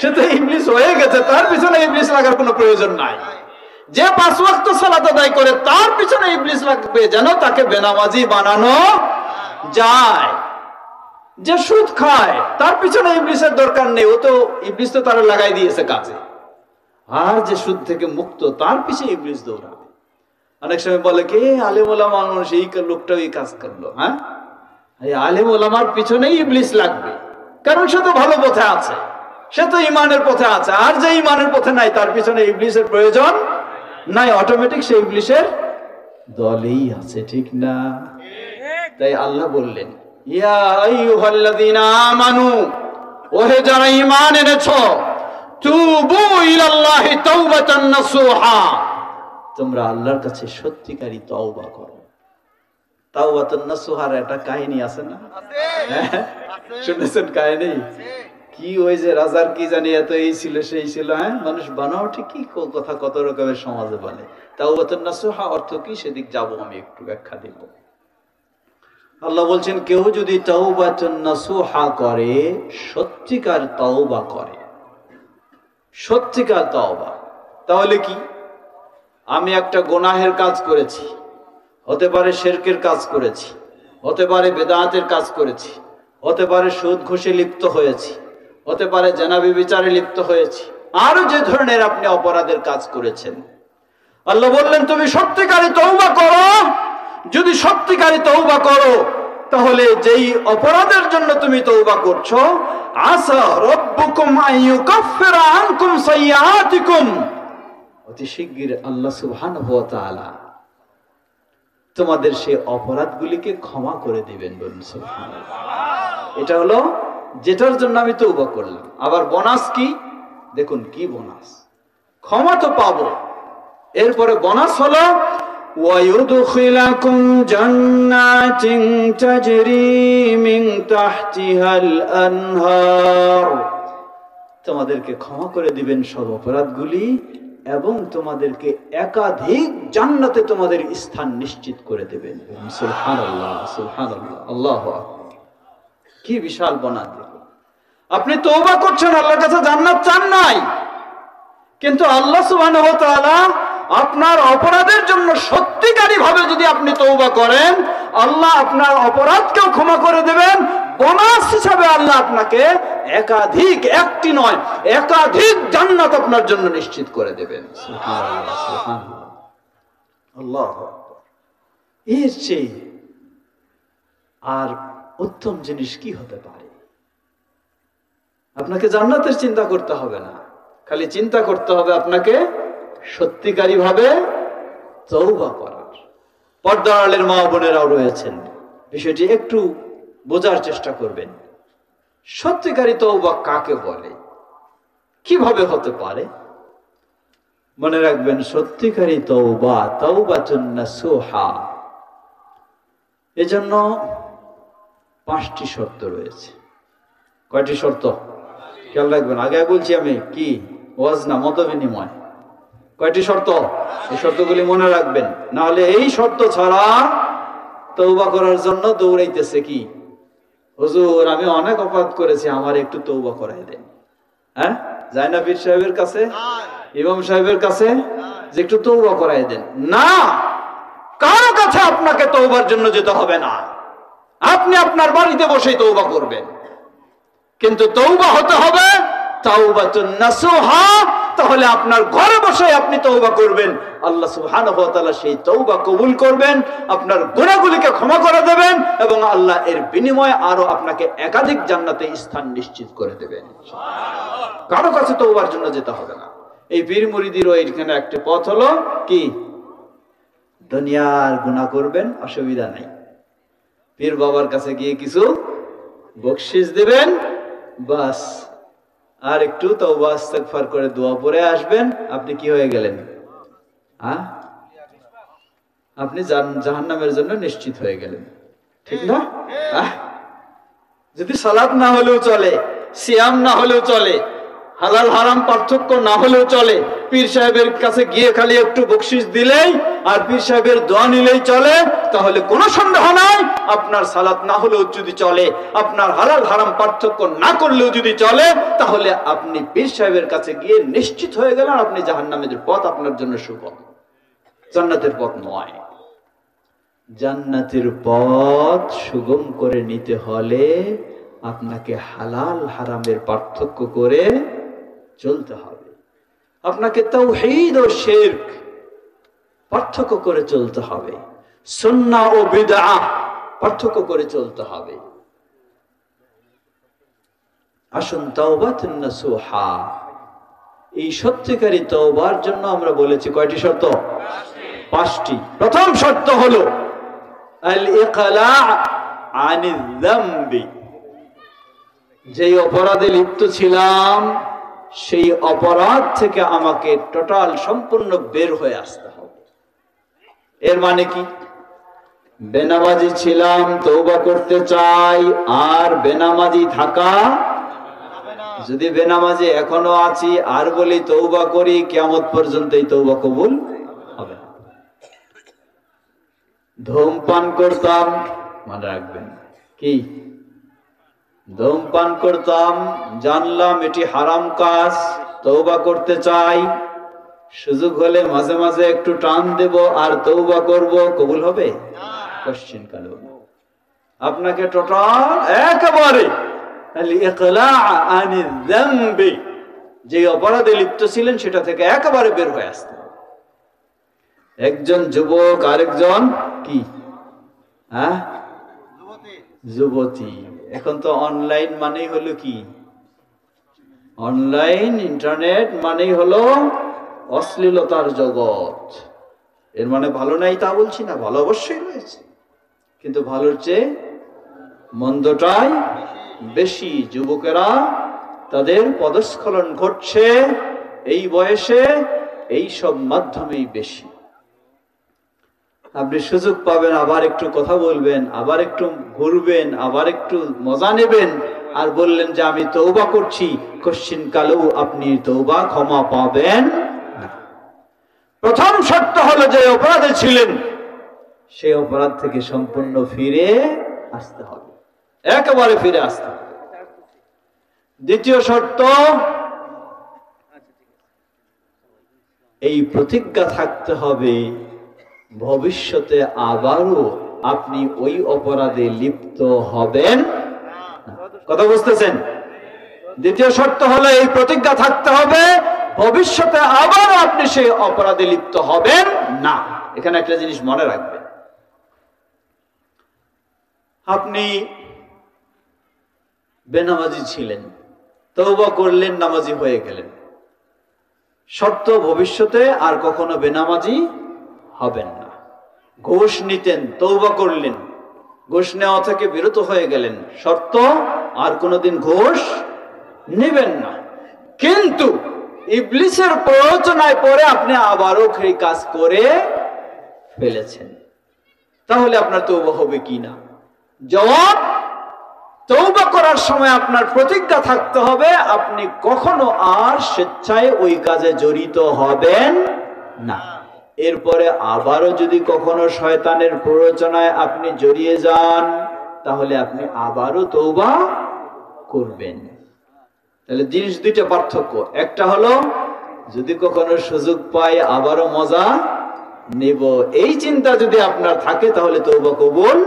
সে তো ইবলিস হয়ে গেছে, তার পিছনে ইবলিস লাগার কোনো প্রয়োজন নাই। যে 5 ওয়াক্ত সালাত আদায় করে, তার পিছনে ইবলিস লাগবে যেন তাকে বেনামাজি বানানো যায়। যে সুদ খায়, তার পিছনে ইবলিসের দরকার নেই, ও তো ইবলিস তো তারা লাগাই দিয়েছে কাজে। আর যে সুদ থেকে মুক্ত, তার পিছনে ইবলিস দৌড়াবে। অনেক সময় বলে কে আলেম ওলামা মানুষ, এই লোকটাও এই কাজ করলো। হ্যাঁ, এই আলেম ওলামার পিছনেই ইবলিস লাগবে, কারণ সে তো ভালো পথে আছে, সে তো ইমানের পথে আছে। আর যে ইমানের পথে নাই, তার পিছনে ইবলিসের প্রয়োজন নাই, অটোমেটিক সে ইবলিসের দলেই আছে, ঠিক না? তাই আল্লাহ বললেন, ইয়া আইয়ুহাল্লাযীনা আমানু, ওহে যারা ঈমান এনেছো, তুবু ইলাল্লাহি তাওবাতান নাসুহা, তোমরা আল্লাহর কাছে সত্যিকারী তওবা করো। তাওবাতুন নাসুহার একটা কাহিনী আছে না? শুনেছেন কাহিনী? কি ওই যে রাজার কি জানি এত এই ছিল সেই ছিল, হ্যাঁ, মানুষ বানাও ঠিকই, কথা কত রকমের সমাজে বলে। তাওবাতুন নাসুহা অর্থ কি, সেদিক যাব, আমি একটু ব্যাখ্যা দেব। আল্লাহ বলছেন, কেউ যদি তাওবাতুন নাসুহা করে, সত্যিকার তওবা করে, সত্যিকার তওবা, তাহলে কি? আমি একটা গুনাহের কাজ করেছি, হতে পারে শিরকের কাজ করেছি, হতে পারে বেদাতের কাজ করেছি, হতে পারে সুদ ঘুষে লিপ্ত হয়েছি, হতে পারে জেনা ব্যভিচারে লিপ্ত হয়েছি, আরো যে ধরনের আপনি অপরাধের কাজ করেছেন, আল্লাহ বললেন তুমি সত্যিকারী তওবা করো। যদি সত্যিকারী তওবা করো, তাহলে যেই অপরাধের জন্য তুমি তওবা করছো, আসা রাব্বুকুম আইয়ুকাফিরা আনকুম সাইয়্যাতিকুম, অতি শিগগির আল্লাহ সুবহানাহু ওয়া তাআলা তোমাদের সেই অপরাধগুলিকে ক্ষমা করে দিবেন। বলুন সুবহানাল্লাহ। এটা হলো যেটার জন্য আমি তওবা করলাম। আবার বোনাস কি? দেখুন কি বোনাস, ক্ষমা তো পাবো, এরপরে বোনাস হলো ويدخلكم جنات تجري من تحتها الأنهار, তোমাদেরকে ক্ষমা করে দিবেন সব অপরাধগুলি এবং তোমাদেরকে একাধিক জান্নাতে তোমাদের স্থান নিশ্চিত করে দেবেন। সুবহানাল্লাহ, সুবহানাল্লাহ, আল্লাহু আকবার। কি বিশাল বনাত! আপনি তওবা করছেন, আল্লাহর কাছে জান্নাত চান নাই, কিন্তু আল্লাহ সুবহানাহু ওয়া তাআলা আপনার অপরাধের জন্য সত্যিকারী ভাবে যদি আপনি তওবা করেন, আল্লাহ আপনার অপরাধকেও ক্ষমা করে দেবেন। বোনাস হিসাবে আল্লাহ আপনাকে একাধিক, একটি নয় একাধিক জান্নাত আপনার জন্য নিশ্চিত করে দেবেন। সুবহানাল্লাহ, সুবহানাল্লাহ, আল্লাহু আকবার। এর চেয়ে আর উত্তম জিনিস কি হতে পারে? আপনাকে জান্নাতের চিন্তা করতে হবে না, খালি চিন্তা করতে হবে আপনাকে সত্যিকারী ভাবে তওবা করার। পর্দার আড়ালের মা বোনেরাও রয়েছেন, বিষয়টি একটু বোঝার চেষ্টা করবেন। সত্যিকারী তওবা কাকে বলে, কিভাবে হতে পারে? মনে রাখবেন, সত্যিকারী তওবা তাওবাতুন নাসুহা, এজন্য 5টি শর্ত রয়েছে। কয়টি শর্ত? খেয়াল রাখবেন, আগে বলছি আমি, কি ওয়াজ না মত বিনিময়। কয়টি শর্ত? এই শর্তগুলি মনে রাখবেন, না হলে এই শর্ত ছাড়া তওবা করার জন্য দৌড়াইতেছে কি, হুজুর আমি অনেক অপরাধ করেছি, আমার একটু তওবা করাই দেন। হ্যাঁ, যায় না পীর সাহেবের কাছে, ইমাম সাহেবের কাছে যে একটু তওবা করাই দেন? না, কারো কাছে আপনাকে তওবার জন্য যেতে হবে না, আপনি আপনার বাড়িতে বসেই তওবা করবেন। কিন্তু তওবা হতে হবে তাওবাতুন নাসুহা, তাহলে আপনার ঘরে বসে আপনি তওবা করবেন, আল্লাহ সুবহানাহু ওয়া তাআলা সেই তওবা কবুল করবেন, আপনার গুনাহগুলিকে ক্ষমা করে দেবেন এবং আল্লাহ এর বিনিময়ে আরো আপনাকে একাধিক জান্নাতে স্থান নিশ্চিত করে দেবেন। কারো কাছে তওবার জন্য যেতে হবে না। এই পীর মুরিদিরও এখানে একটা পথ হলো কি, দুনিয়ার গুনাহ করবেন, অসুবিধা নাই, পীর বাবার কাছে গিয়ে কিছু বকশিশ দিবেন, বাস, আর একটু তওবা ইস্তেগফার করে দোয়া পড়ে আসবেন, আপনি কি হয়ে গেলেন? হ্যাঁ, আপনি জাহান্নামের জন্য নিশ্চিত হয়ে গেলেন, ঠিক না? যদি সালাত না হলেও চলে, সিয়াম না হলেও চলে, হালাল হারাম পার্থক্য না হলেও চলে, পীর সাহেবের কাছে গিয়ে খালি একটু বকশিশ দিলেই আর পীর সাহেবের দোয়া নিলেই চলে, তাহলে কোনো সন্দেহ নাই আপনার সালাত না হলেও যদি চলে, আপনার হালাল হারাম পার্থক্য না করলেও যদি চলে, তাহলে আপনি পীর সাহেবের কাছে গিয়ে নিশ্চিত হয়ে গেলেন আপনি জাহান্নামের পথ আপনার জন্য সুগম, জান্নাতের পথ নয়। জান্নাতের পথ সুগম করে নিতে হলে আপনাকে হালাল হারামের পার্থক্য করে চলতে হবে, আপনাকে তাওহীদ ও শিরক পার্থক্য করে চলতে হবে, সুন্নাহ ও বিদআহ পার্থক্য করে চলতে হবে। আসুন, তাওবাতুন নাসুহা, এই সত্যিকারী তওবার জন্য আমরা বলেছি কয়টি শর্ত? 5টি। প্রথম শর্ত হলো আল ইকলা' আনিয যামবি, যেই অপরাধে লিপ্ত ছিলাম সেই অপরাধ থেকে আমাকে টোটাল সম্পূর্ণ বের হয়ে আসতে হবে। এর মানে কি? বেনামাজি ছিলাম, তওবা করতে চাই, আর বেনামাজি থাকা, যদি বেনামাজি এখনো আছি আর বলি তওবা করি, কিয়ামত পর্যন্ত এই তওবা কবুল হবে না। ধূমপান করতাম, মনে রাখবেন, কি ধূমপান করতাম, জানলাম এটি হারাম কাজ, তওবা করতে চাই, সুযোগ হলে মাঝে মাঝে একটু টান দেব আর তওবা করব, কবুল হবে? কোশ্চেন কালো। আপনাকে টোটাল একেবারে যে অপরাধে লিপ্ত ছিলেন সেটা থেকে একেবারে বের হয়ে আসতে হবে। একজন যুবক আরেকজন কি, হ্যাঁ, যুবতী। এখন তো অনলাইন মানেই হলো কি, অনলাইন ইন্টারনেট মানেই হলো অশ্লীলতার জগৎ। এর মানে ভালো নাই তা বলছি না, ভালো অবশ্যই রয়েছে, কিন্তু ভালোর চেয়ে মন্দটাই বেশি। যুবকেরা তাদের পদস্খলন ঘটছে এই বয়সে এই সব মাধ্যমেই বেশি। আপনি সুযোগ পাবেন, আবার একটু কথা বলবেন, আবার একটু ঘুরবেন, আবার একটু মজা নেবেন, আর বললেন যে আমি তওবা করছি, কশ্চিন কালেও আপনি তওবা ক্ষমা পাবেন না। প্রথম শর্ত হলো যে অপরাধে ছিলেন সেই অপরাধ থেকে সম্পূর্ণ ফিরে আসতে হবে, একেবারে ফিরে আসতে হবে। দ্বিতীয় শর্ত, এই প্রতিজ্ঞা থাকতে হবে ভবিষ্যতে আবারও আপনি ওই অপরাধে লিপ্ত হবেন না। কথা বুঝতেছেন? দ্বিতীয় শর্ত হলো এই প্রতিজ্ঞা থাকতে হবে ভবিষ্যতে আবারও আপনি সেই অপরাধে লিপ্ত হবেন না। এখানে একটা জিনিস মনে রাখবেন, আপনি বেনামাজি ছিলেন, তওবা করলেন, নামাজি হয়ে গেলেন, শর্ত ভবিষ্যতে আর কখনো বেনামাজি হবেন না। ঘুষ নিতেন, তওবা করলেন, ঘুষ নেওয়া থেকে বিরত হয়ে গেলেন, শর্ত আর কোনোদিন ঘুষ নেবেন না। কিন্তু ইবলিসের প্ররোচনায় পড়ে আপনি আবারও সেই কাজ করে ফেলেছেন, তাহলে আপনার তওবা হবে কি না? জবাব, তওবা করার সময় আপনার প্রতিজ্ঞা থাকতে হবে আপনি কখনো আর স্বেচ্ছায় ওই কাজে জড়িত হবেন না। এরপরে আবারও যদি কখনো শয়তানের প্ররোচনায় আপনি জড়িয়ে যান, তাহলে আপনি আবারও তওবা করবেন। তাহলে জিনিস দুইটা পার্থক্য, একটা হলো যদি কখনো সুযোগ পাই আবারও মজা নেব, এই চিন্তা যদি আপনার থাকে তাহলে তওবা কবুল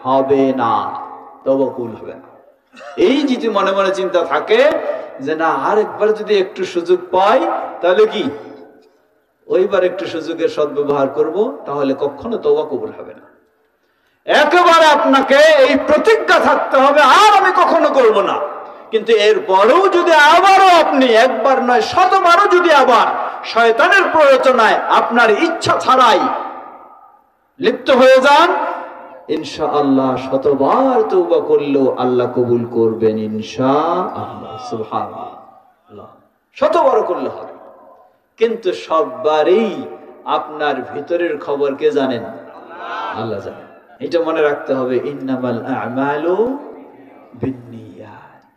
হবে না, তওবা কবুল হবে না। এই যদি মনে মনে চিন্তা থাকে যে না আরেকবার যদি একটু সুযোগ পাই তাহলে কি ওইবার একটু সুযোগের সদ্ব্যবহার করব, তাহলে কখনো তওবা কবুল হবে না। একেবারে আপনাকে এই প্রতিজ্ঞা থাকতে হবে আর আমি কখনো করব না। কিন্তু এরপরেও যদি আবারও আপনি একবার নয় শতবারও যদি আবার শয়তানের প্ররোচনায় আপনার ইচ্ছা ছাড়াই লিপ্ত হয়ে যান, ইনশাআল্লাহ শতবার তওবা করলেও আল্লাহ কবুল করবেন ইনশাআল্লাহ। সুবহানাল্লাহ, শতবার করলে হবে। কিন্তু সববারই আপনার ভিতরের খবর কে জানেন? আল্লাহ জানেন। এটা মনে রাখতে হবে, ইন্নামাল আ'মালু বিন্নিয়াত।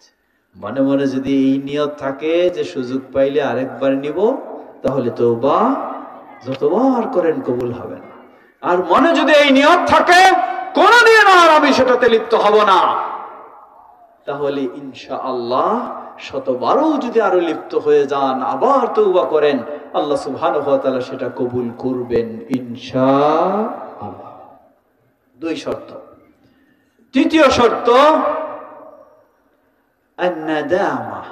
মনে মনে যদি এই নিয়ত থাকে যে সুযোগ পাইলে আরেকবার নিব, তাহলে তওবা যতবার করেন কবুল হবে না। আর মনে যদি এই নিয়ত থাকে কোনদিন আর আমি সেটাতে লিপ্ত হব না, তাহলে ইনশাআল্লাহ শতবারও যদি আরো লিপ্ত হয়ে যান, আবার তওবা করেন, আল্লাহ সুবহানাহু ওয়া তাআলা সেটা কবুল করবেন ইনশাআল্লাহ। দুই শর্ত। তৃতীয় শর্ত, আন-নাদামা।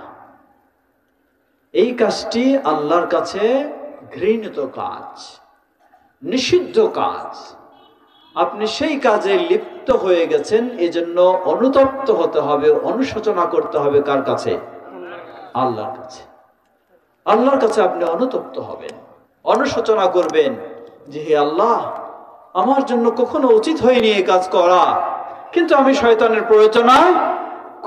এই কাজটি আল্লাহর কাছে ঘৃণিত কাজ, নিষিদ্ধ কাজ। আপনি সেই কাজে লিপ্ত হয়ে গেছেন, এজন্য অনুতপ্ত হতে হবে, অনুশোচনা করতে হবে। কার কাছে? আল্লাহর কাছে। আল্লাহর কাছে আপনি অনুতপ্ত হবেন, অনুশোচনা করবেন যে হে আল্লাহ, আমার জন্য কখনো উচিত হয়নি এই কাজ করা, কিন্তু আমি শয়তানের প্ররোচনায়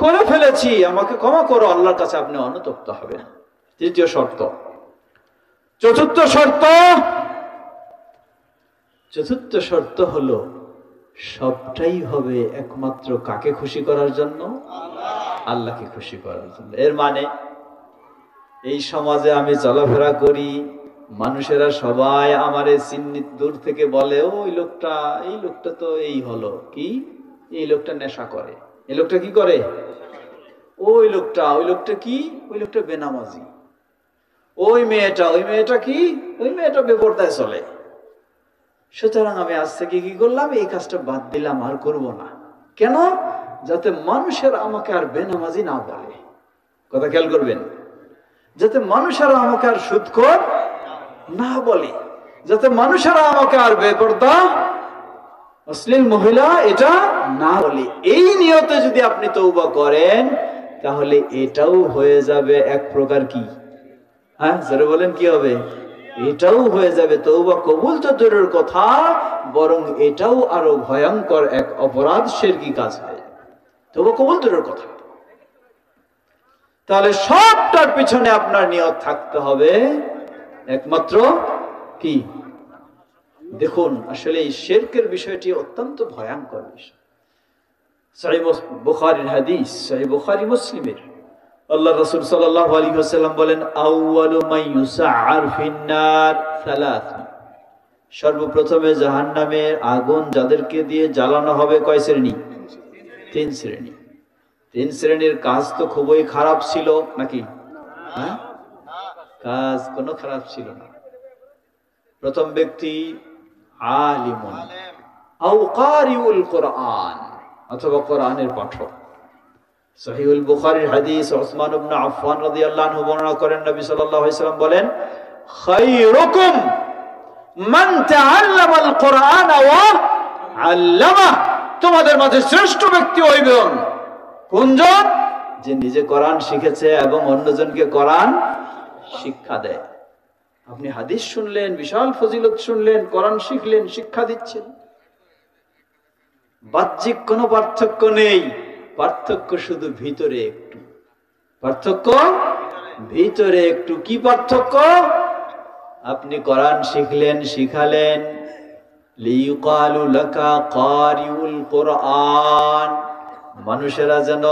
করে ফেলেছি, আমাকে ক্ষমা করো। আল্লাহর কাছে আপনি অনুতপ্ত হবেন। তৃতীয় শর্ত। চতুর্থ শর্ত হলো সবটাই হবে একমাত্র কাকে খুশি করার জন্য? আল্লাহকে খুশি করার জন্য। এর মানে এই সমাজে আমি চলাফেরা করি, মানুষেরা সবাই আমারে চিহ্নিত দূর থেকে বলে এই লোকটা তো এই হলো কি, এই লোকটা নেশা করে, এই লোকটা কি করে, ওই লোকটা কি, ওই লোকটা বেনামাজি, ওই মেয়েটা কি, ওই মেয়েটা বেপরদায় চলে। সুতরাং আমি আজ থেকে কি করলাম, এই কাজটা বাদ দিলাম, আর করব না। কেন? যাতে মানুষের আমাকে আর বেনামাজি না বলে। কথা খেয়াল করবেন, যাতে মানুষেরা আমাকে আর সুদখোর না বলে, যাতে মানুষেরা আমাকে আর বেপরদা অশ্লীল মহিলা এটা না বলে। এই নিয়তে যদি আপনি তওবা করেন, তাহলে এটাও হয়ে যাবে এক প্রকার কি, হ্যাঁ জোরে বলেন, কি হবে? এটাও হয়ে যাবে তওবা কবুল তো দূরের কথা, বরং এটাও আরো ভয়ঙ্কর এক অপরাধ, শিরকি কাজ হয়। তওবা কবুল দূরের কথা। তাহলে সবটার পিছনে আপনার নিয়ত থাকতে হবে একমাত্র কি? দেখুন, আসলে এই শিরকের বিষয়টি অত্যন্ত ভয়ঙ্কর বিষয়। সহিহ বুখারীর হাদিস, সহিহ বুখারী মুসলিমের। আল্লাহ রাসূল সাল্লাল্লাহু আলাইহি ওয়াসাল্লাম বলেন, আউয়ালু মান ইউসআর ফিন-নার সালাস, সর্বপ্রথমে জাহান্নামের আগুন যাদেরকে দিয়ে জ্বালানো হবে কয় শ্রেণী? 3 শ্রেণী। 3 শ্রেণীর কাজ তো খুবই খারাপ ছিল নাকি? হ্যাঁ, কাজ কোনো খারাপ ছিল না। প্রথম ব্যক্তি আলিমুন আও কারিউল কোরআন, অথবা কোরআনের পাঠক। সহিহুল বুখারীর হাদিস, উসমান ইবনে আফফান রাদিয়াল্লাহু আনহু বর্ণনা করেন, নবী সাল্লাল্লাহু আলাইহি ওয়াসাল্লাম বলেন, খায়রুকুম মান তাআল্লামাল কোরআন ওয়া আল্লামা, তোমাদের মাঝে শ্রেষ্ঠ ব্যক্তি হইবেন কোনজন? যে নিজে কোরআন শিখেছে এবং অন্যজনকে কোরআন শিক্ষা দেয়। আপনি হাদিস শুনলেন, বিশাল ফজিলত শুনলেন, কোরআন শিখলেন, শিক্ষা দিচ্ছেন। বাহ্যিক কোনো পার্থক্য নেই, পার্থক্য শুধু ভিতরে একটু। পার্থক্য ভিতরে একটু। কি পার্থক্য? আপনি কোরআন শিখলেন, শিখালেন, লিইকালু লাকা কারিউল কোরআন, মানুষেরা যেন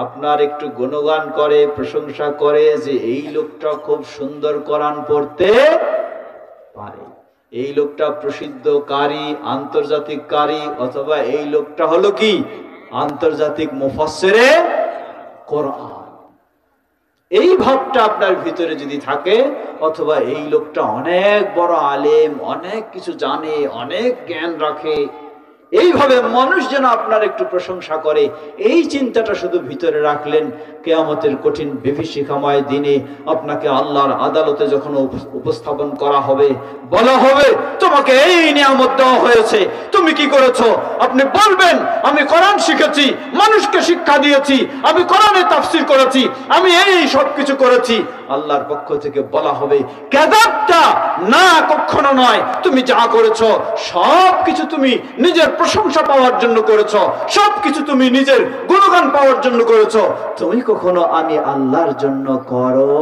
আপনার একটু গুণগান করে, প্রশংসা করে যে এই লোকটা খুব সুন্দর কোরআন পড়তে পারে, এই লোকটা প্রসিদ্ধ কারি, আন্তর্জাতিক কারি, অথবা এই লোকটা হলো কি আন্তর্জাতিক মুফাসসিরে কোরআন। এই ভাবটা আপনার ভিতরে যদি থাকে, অথবা এই লোকটা অনেক বড় আলেম, অনেক কিছু জানে, অনেক জ্ঞান রাখে, এইভাবে মানুষ যেন আপনার একটু প্রশংসা করে, এই চিন্তাটা শুধু ভিতরে রাখলেন, কিয়ামতের কঠিন বিভীষিকাময় দিনে আপনাকে আল্লাহর আদালতে যখন উপস্থাপন করা হবে, বলা হবে তোমাকে এই নিয়ামত দেওয়া হয়েছে, তুমি কি করেছো? আপনি বলবেন আমি কোরআন শিখেছি, মানুষকে শিক্ষা দিয়েছি, আমি কোরআনে তাফসীর করেছি, আমি এই সব কিছু করেছি। আল্লাহর পক্ষ থেকে বলা হবে কাযাবতা, না কখনো নয়, তুমি যা করেছো সব কিছু তুমি নিজের প্রশংসা পাওয়ার জন্য করেছো, সবকিছু তুমি নিজের গুণগান পাওয়ার জন্য করেছো, তুমি কখনো আমি আল্লাহর জন্য করো।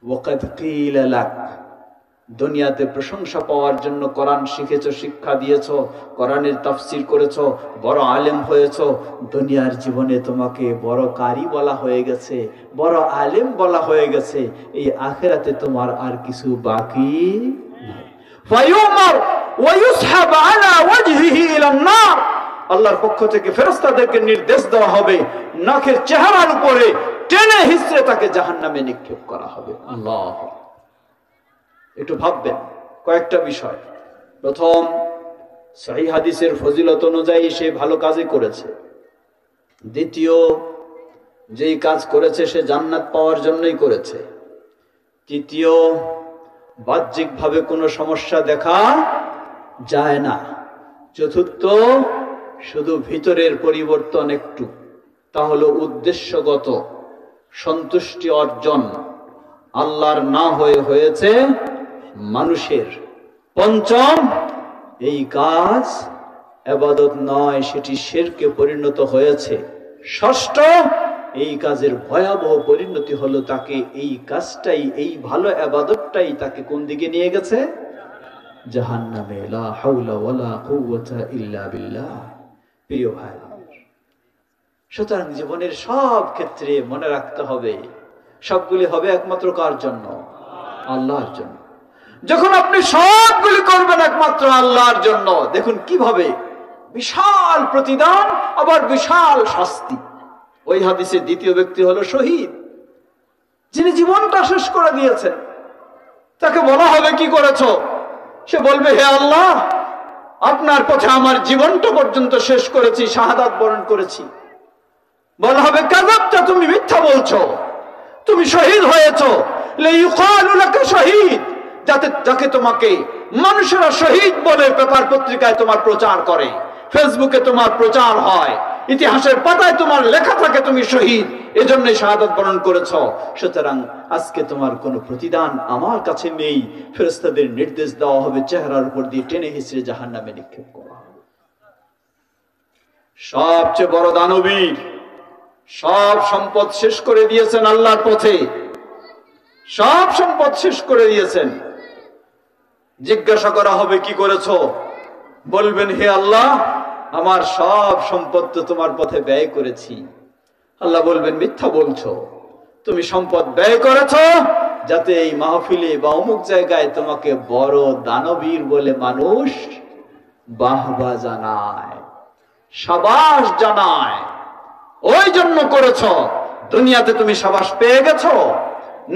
ওয়াকাদ কিলা লাক, দুনিয়াতে প্রশংসা পাওয়ার জন্য কোরআন শিখেছো, শিক্ষা দিয়েছো, কোরআনের তাফসীর করেছো, বড় আলেম হয়েছো, দুনিয়ার জীবনে তোমাকে বড় কারি বলা হয়ে গেছে, বড় আলেম বলা হয়ে গেছে, এই আখিরাতে তোমার আর কিছু বাকি নাই। ফায়ুমার ওয়া ইউসহাব আলা ওয়াজহিহি ইলান নার, আল্লাহর পক্ষ থেকে ফেরেশতাদেরকে নির্দেশ দেওয়া হবে, নাকের চেহারার উপরে টেনে হিঁচড়ে তাকে জাহান্নামে নিক্ষেপ করা হবে। আল্লাহ, একটু ভাববেন কয়েকটা বিষয়। প্রথম, সহিহ হাদিসের ফজিলত অনুযায়ী সে ভালো কাজই করেছে। দ্বিতীয়, যেই কাজ করেছে সে জান্নাত পাওয়ার জন্যই করেছে। তৃতীয়, বাহ্যিকভাবে কোনো সমস্যা দেখা যায় না। চতুর্থ, শুধু ভিতরের পরিবর্তন একটু, তা হলো উদ্দেশ্যগত সন্তুষ্টি অর্জন, আল্লাহর না হয়ে হয়েছে মানুষের। পঞ্চম, এই কাজ ইবাদত নয়, সেটি শিরকে পরিণত হয়েছে। ষষ্ঠ, এই কাজের ভয়াবহ পরিণতি হলো তাকে এই কাজটাই, এই ভালো ইবাদতটাই তাকে কোন দিকে নিয়ে গেছে? জাহান্নামে। লা হাওলা ওয়ালা কুওয়াতা ইল্লা বিল্লাহ। প্রিয় ভাই, সুতরাং জীবনের সব ক্ষেত্রে মনে রাখতে হবে, সবগুলি হবে একমাত্র কার জন্য? আল্লাহর জন্য। যখন আপনি সবগুলি করবেন একমাত্র আল্লাহর জন্য, দেখুন কিভাবে বিশাল প্রতিদান, আবার বিশাল শাস্তি। ওই হাদিসের দ্বিতীয় ব্যক্তি হলো শহীদ, যিনি জীবনটা শেষ করে দিয়েছেন। তাকে বলা হবে কি করেছো? সে বলবে হে আল্লাহ, আপনার পথে আমার জীবনটা পর্যন্ত শেষ করেছি, শাহাদাত বরণ করেছি। বলা হবে কাযাবতা, তুমি মিথ্যা বলছো, তুমি শহীদ হয়েছো। লিইকালু লাকা শহীদ, যাকে তোমাকে মানুষেরা শহীদ বলে পেপার পত্রিকায় তোমার প্রচার করে, ফেসবুকে তোমার প্রচার হয়, ইতিহাসের পাতায় তোমার লেখা থাকে তুমি শহীদ, এজন্যই শাহাদাত বরণ করেছো। সুতরাং আজকে তোমার কোনো প্রতিদান আমার কাছে নেই। ফেরেশতাদের নির্দেশ দেওয়া হবে চেহারার উপর দিয়ে টেনে হিঁচড়ে জাহান্নামে নিক্ষেপ করা হবে। সবচেয়ে বড় দানবীর সব সম্পদ শেষ করে দিয়েছেন আল্লাহর পথে, সব সম্পদ শেষ করে দিয়েছেন। জিজ্ঞাসা করা হবে কি করেছো? বলবেন হে আল্লাহ, আমার সব সম্পদ তো তোমার পথে ব্যয় করেছি। আল্লাহ বলবেন, মিথ্যা বলছো, তুমি সম্পদ ব্যয় করেছো যাতে এই মাহফিলে বা অমুক জায়গায় তোমাকে বড় দানবীর বলে মানুষ বাহবা জানায়, সাবাস জানায়, ওই জন্য করেছো। দুনিয়াতে তুমি সাবাস পেয়ে গেছো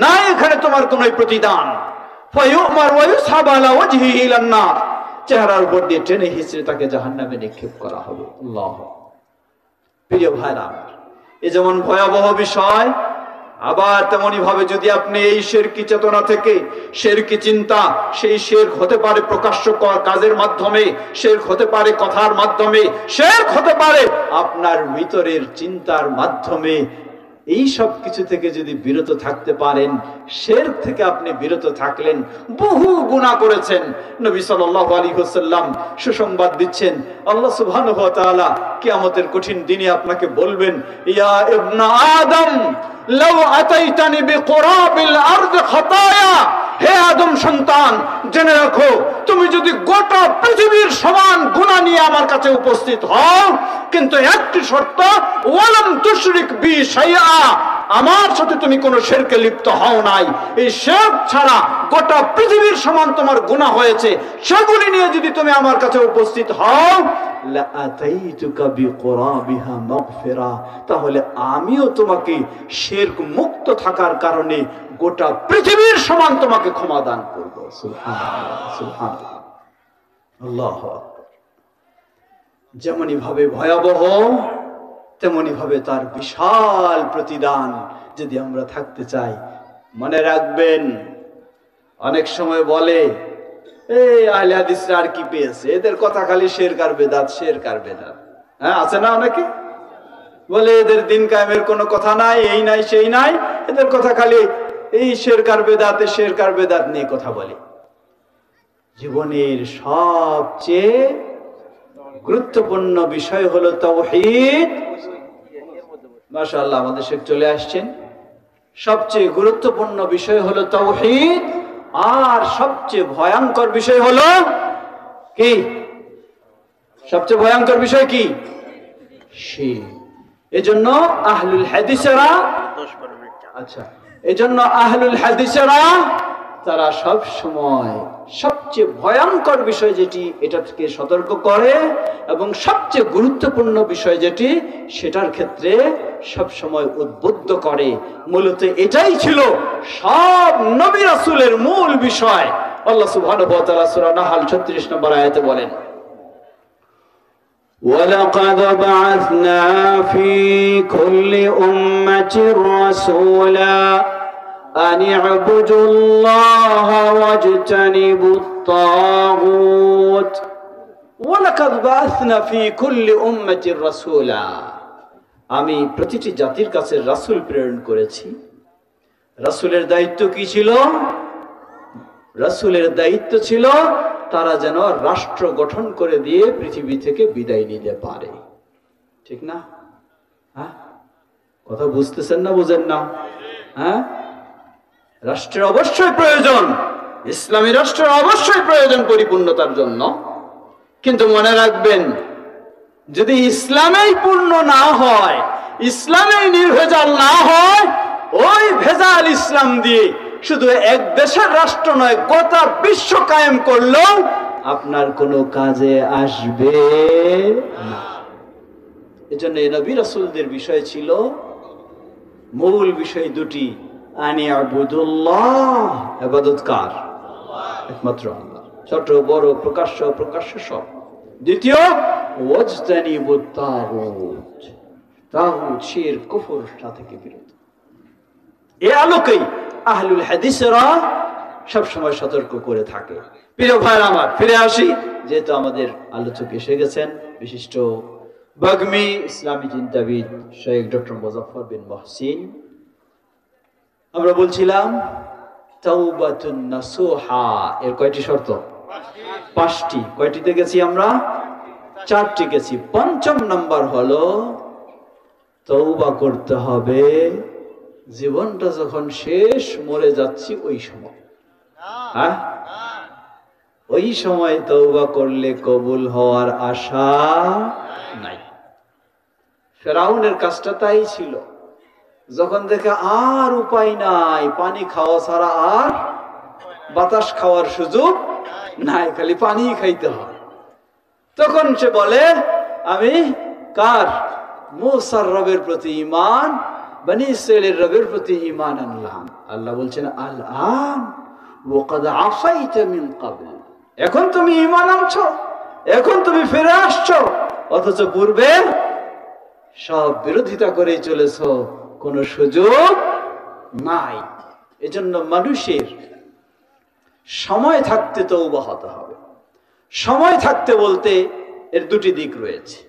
না, এখানে তোমার কোন প্রতিদান। চেহারার উপর দিয়ে টেনে হিচড়ে তাকে জাহান্নামে নিক্ষেপ করা হবে। আল্লাহ। প্রিয় ভাইরা, এ যেমন ভয়াবহ বিষয়, আবার তেমনি ভাবে যদি আপনি এই শিরকি চেতনা থেকে, শিরকি চিন্তা, সেই শিরক হতে পারে প্রকাশ্য কাজের মাধ্যমে, শিরক হতে পারে কথার মাধ্যমে, শিরক হতে পারে আপনার ভিতরের চিন্তার মাধ্যমে, এই সব কিছু থেকে যদি বিরত থাকতে পারেন, শিরক থেকে আপনি বিরত থাকলেন, বহু গুনাহ করেছেন। নবী সাল্লাল্লাহু আলাইহি ওয়াসাল্লাম সুসংবাদ দিচ্ছেন, আল্লাহ সুবহানাহু ওয়া তাআলা কিয়ামতের কঠিন দিনে আপনাকে বলবেন, ইয়া ইবনা আদম লাউ আতাইতানি বিকুরাবিল আরদ খাতায়া, হে আদম সন্তান, জেনে রাখো তুমি যদি গোটা পৃথিবীর সমান গুনাহ নিয়ে আমার কাছে উপস্থিত হও, কিন্তু একটি শর্ত, ওয়ালাম তুশরিক বি শাইআ, আমার সাথে তুমি কোনো শিরকে লিপ্ত হও নাই। এই শিরক ছাড়া গোটা পৃথিবীর সমান তোমার গুনাহ হয়েছে, সেগুলি নিয়ে যদি তুমি আমার কাছে উপস্থিত হও, লা আতাইতুকা বিকুরাবিহা মাগফিরা, তাহলে আমিও তোমাকে শিরক মুক্ত থাকার কারণে গোটা পৃথিবীর সমান তোমাকে ক্ষমা দান করব। সুবহানাল্লাহ, সুবহানাল্লাহ, আল্লাহু আকবার। যেমনই ভাবে ভয়াবহ, তেমনি ভাবে তার বিশাল প্রতিদান। যদি আমরা থাকতে চাই, মনে রাখবেন, অনেক সময় বলে এই আহলে হাদিসরা আর কি পেয়েছে, এদের কথা খালি শিরক আর বেদাত, শিরক আর বেদাত। হ্যাঁ, আছে না অনেকে বলে এদের দিন কায়েমের কোনো কথা নাই, এই নাই সেই নাই, এদের কথা খালি এই শিরক আর বেদাত, শিরক আর বেদাত নিয়ে কথা বলে। জীবনের সবচেয়ে গুরুত্বপূর্ণ বিষয় হলো তাওহীদ। মাশাআল্লাহ, আমাদের শেখ চলে আসছেন। সবচেয়ে গুরুত্বপূর্ণ বিষয় হলো তাওহীদ, আর সবচেয়ে ভয়ঙ্কর বিষয় হলো কি? সবচেয়ে ভয়ঙ্কর বিষয় কি? শিরক। এজন্য আহলুল হাদিসেরা, আচ্ছা, এজন্য আহলুল হাদিসেরা তারা সব সময় সবচেয়ে ভয়ঙ্কর বিষয় যেটি, এটা থেকে সতর্ক করে, এবং সবচেয়ে গুরুত্বপূর্ণ বিষয় যেটি, সেটার ক্ষেত্রে সব সময় উদ্বুদ্ধ করে। মূলত এটাই ছিল সব নবী রাসূলের মূল বিষয়। আল্লাহ সুবহানাহু ওয়া তাআলা সূরা নাহল 36 নম্বর আয়াতে বলেন, وَلَقَدْ بَعَثْنَا فِي كُلِّ أُمَّةٍ رَسُولًا أَنِ اعْبُدُوا اللَّهَ وَاجْتَنِبُوا الطَّاغُوتَ وَلَقَدْ بَعَثْنَا فِي كُلِّ أُمَّةٍ رَسُولًا, আমি প্রতিটি জাতির কাছে রাসূল প্রেরণ করেছি। রাসূলের দায়িত্ব কি ছিল? রাসূলের দায়িত্ব ছিল তারা যেন রাষ্ট্র গঠন করে দিয়ে পৃথিবী থেকে বিদায় নিতে পারে। ঠিক না? হ্যাঁ, কথা বুঝতেছেন না, বুঝেন না? হ্যাঁ, রাষ্ট্রের অবশ্যই প্রয়োজন, ইসলামী রাষ্ট্রের অবশ্যই প্রয়োজন পরিপূর্ণতার জন্য। কিন্তু মনে রাখবেন, যদি ইসলামেই পূর্ণ না হয়, ইসলামেই নির্ভেজাল না হয়, ওই ভেজাল ইসলাম দিয়ে শুধু এক দেশের রাষ্ট্র নয়, গোটা বিশ্ব কায়েম করলেও আপনার কোনো কাজে আসবে না। এজন্য নবী রাসূলদের বিষয় ছিল, মূল বিষয় দুটি, আনি আবুদুল্লাহ, ইবাদত কার? একমাত্র আল্লাহ, ছোট বড়, প্রকাশ্য প্রকাশ্য সব। দ্বিতীয়, ওয়াজতানিবুত তাগুত, তাগুত শিরক কুফর থেকে বিরত। এই আলোকেই আহলুল হাদিসরা সব সময় সতর্ক করে থাকে। প্রিয় ভাইরা আমার, ফিরে আসি, যেহেতু আমাদের আলোচক এসে গেছেন, বিশিষ্ট বাগ্মী ইসলামী চিন্তাবিদ শেখ ডক্টর মুজাফফর বিন মুহসিন। আমরা বলছিলাম তাওবাতুন নাসুহা এর কয়টি শর্ত? 5টি। কয়টিতে গেছি আমরা? 4টি গেছি। 5ম নাম্বার হলো তওবা করতে হবে জীবনটা যখন শেষ, মরে যাচ্ছি ওই সময়। হ্যাঁ, ওই সময় তওবা করলে কবুল হওয়ার আশা নাই। ফেরাউনের কাজটা তাই ছিল, যখন দেখে আর উপায় নাই, পানি খাওয়া ছাড়া আর বাতাস খাওয়ার সুযোগ নাই, খালি পানি খাইতে হয়, তখন সে বলে আমি কার? মূসার রবের প্রতি ঈমান, বনি ইসরাইলের রবের প্রতি ঈমান আনলাম। আল্লাহ বলছেন আল আন ওয়াকাদ আসাইতা মিন ক্বাবল, এখন তুমি ঈমান আনছো, এখন তুমি ফিরে আসছো, অথচ পূর্বে সব বিরোধিতা করে চলেছো, কোনো সুযোগ নাই। এজন্য মানুষের সময় থাকতে তওবা হতে হবে। সময় থাকতে বলতে এর দুটি দিক রয়েছে,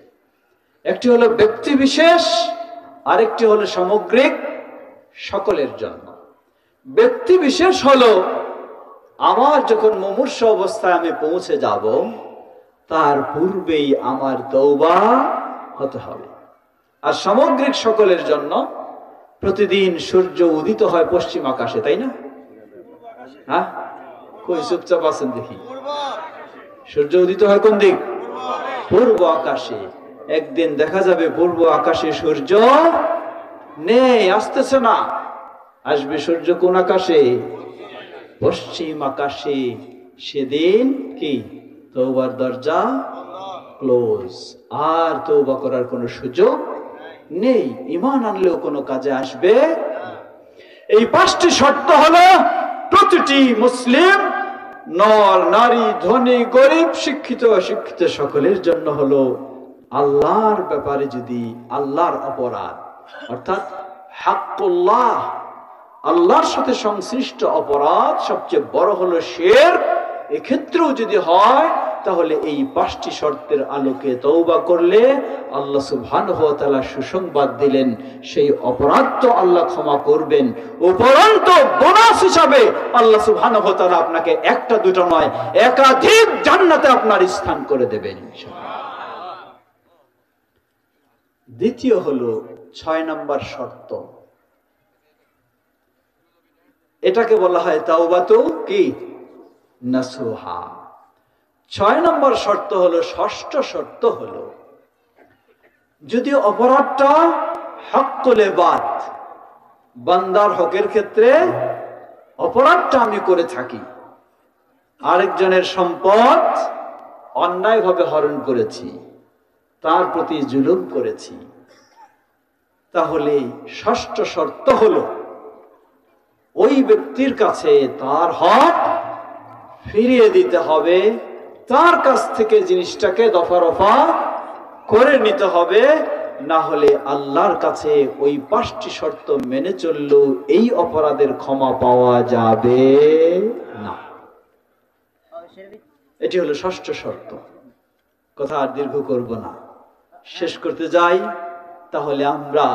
একটি হলো ব্যক্তি বিশেষ, আরেকটি হলো সামগ্রিক সকলের জন্য। ব্যক্তি বিশেষ হলো আমার যখন মুমূর্ষ অবস্থায় আমি পৌঁছে যাব, তার পূর্বেই আমার তওবা হতে হবে। আর সামগ্রিক সকলের জন্য প্রতিদিন সূর্য উদিত হয় পশ্চিম আকাশে, তাই না? হ্যাঁ, কই চুপচাপ আছেন দেখি। সূর্য উদিত হয় কোন দিক? পূর্ব আকাশে। একদিন দেখা যাবে পূর্ব আকাশে সূর্য নেই, আসতেছে না। আসবে সূর্য কোন আকাশে? পশ্চিম আকাশে। সেদিন কি তওবার দরজা ক্লোজ, আর তওবা করার কোনো সুযোগ নেই। ঈমান আনলেও কোনো কাজে আসবে। এই পাঁচটি শর্ত হলো প্রতিটি মুসলিম, নর নারী, ধনী গরিব, শিক্ষিত অশিক্ষিত সকলের জন্য হলো আল্লাহর ব্যাপারে যদি আল্লাহর অপরাধ, অর্থাৎ হাক্কুল্লাহ, আল্লাহর সাথে সংশ্লিষ্ট অপরাধ সবচেয়ে বড় হলো শিরক, এক্ষেত্রেও যদি হয় তাহলে এই পাঁচটি শর্তের আলোকে তওবা করলে আল্লাহ সুবহানাহু ওয়া তাআলা সুসংবাদ দিলেন, সেই অপরাধ তো আল্লাহ ক্ষমা করবেন, উপরন্তু বোনাস হিসাবে আল্লাহ সুবহানাহু ওয়া তাআলা আপনাকে একটা দুটো নয় একাধিক জান্নাতে আপনার স্থান করে দেবেন ইনশাআল্লাহ। দ্বিতীয় হলো 6 নম্বর শর্ত, এটাকে বলা হয় তাওবাতু কি নাসুহা। 6 নম্বর শর্ত হলো, ষষ্ঠ শর্ত হলো, যদি অপরাধটা হক্কুল ইবাদ, বান্দার হকের ক্ষেত্রে অপরাধটা আমি করে থাকি, আরেকজনের সম্পদ অন্যায়ভাবে হরণ করেছি, তার প্রতি জুলুম করেছি, তাহলে ষষ্ঠ শর্ত হলো ওই ব্যক্তির কাছে তার হক ফিরিয়ে দিতে হবে, তার কাছ থেকে জিনিসটাকে দফা রফা করে নিতে হবে, না হলে আল্লাহর কাছে ওই 5টি শর্ত মেনে চললেও এই অপরাধের ক্ষমা পাওয়া যাবে না। এটি হলো ষষ্ঠ শর্ত। কথা আর দীর্ঘ করব না, শেষ করতে যাই। তাহলে আমরা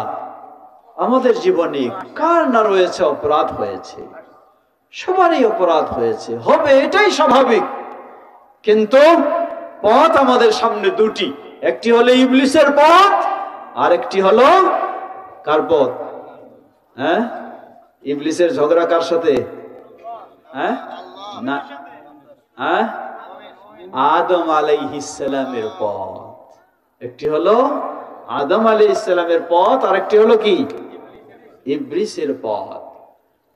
আমাদের জীবনে কার না রয়েছে অপরাধ হয়েছে, সবারই অপরাধ হয়েছে, হবে, এটাই স্বাভাবিক। কিন্তু পথ আমাদের সামনে দুটি, একটি হলো ইবলিসের পথ, আর একটি হলো কার পথ? হ্যাঁ, ইবলিসের ঝগড়া কার সাথে? হ্যাঁ না, হ্যাঁ, আদম আলাইহিস সালামের পথ। একটি হলো আদম আলাইহিস সালামের পথ, আর একটি হলো কি? ইবলিসের পথ।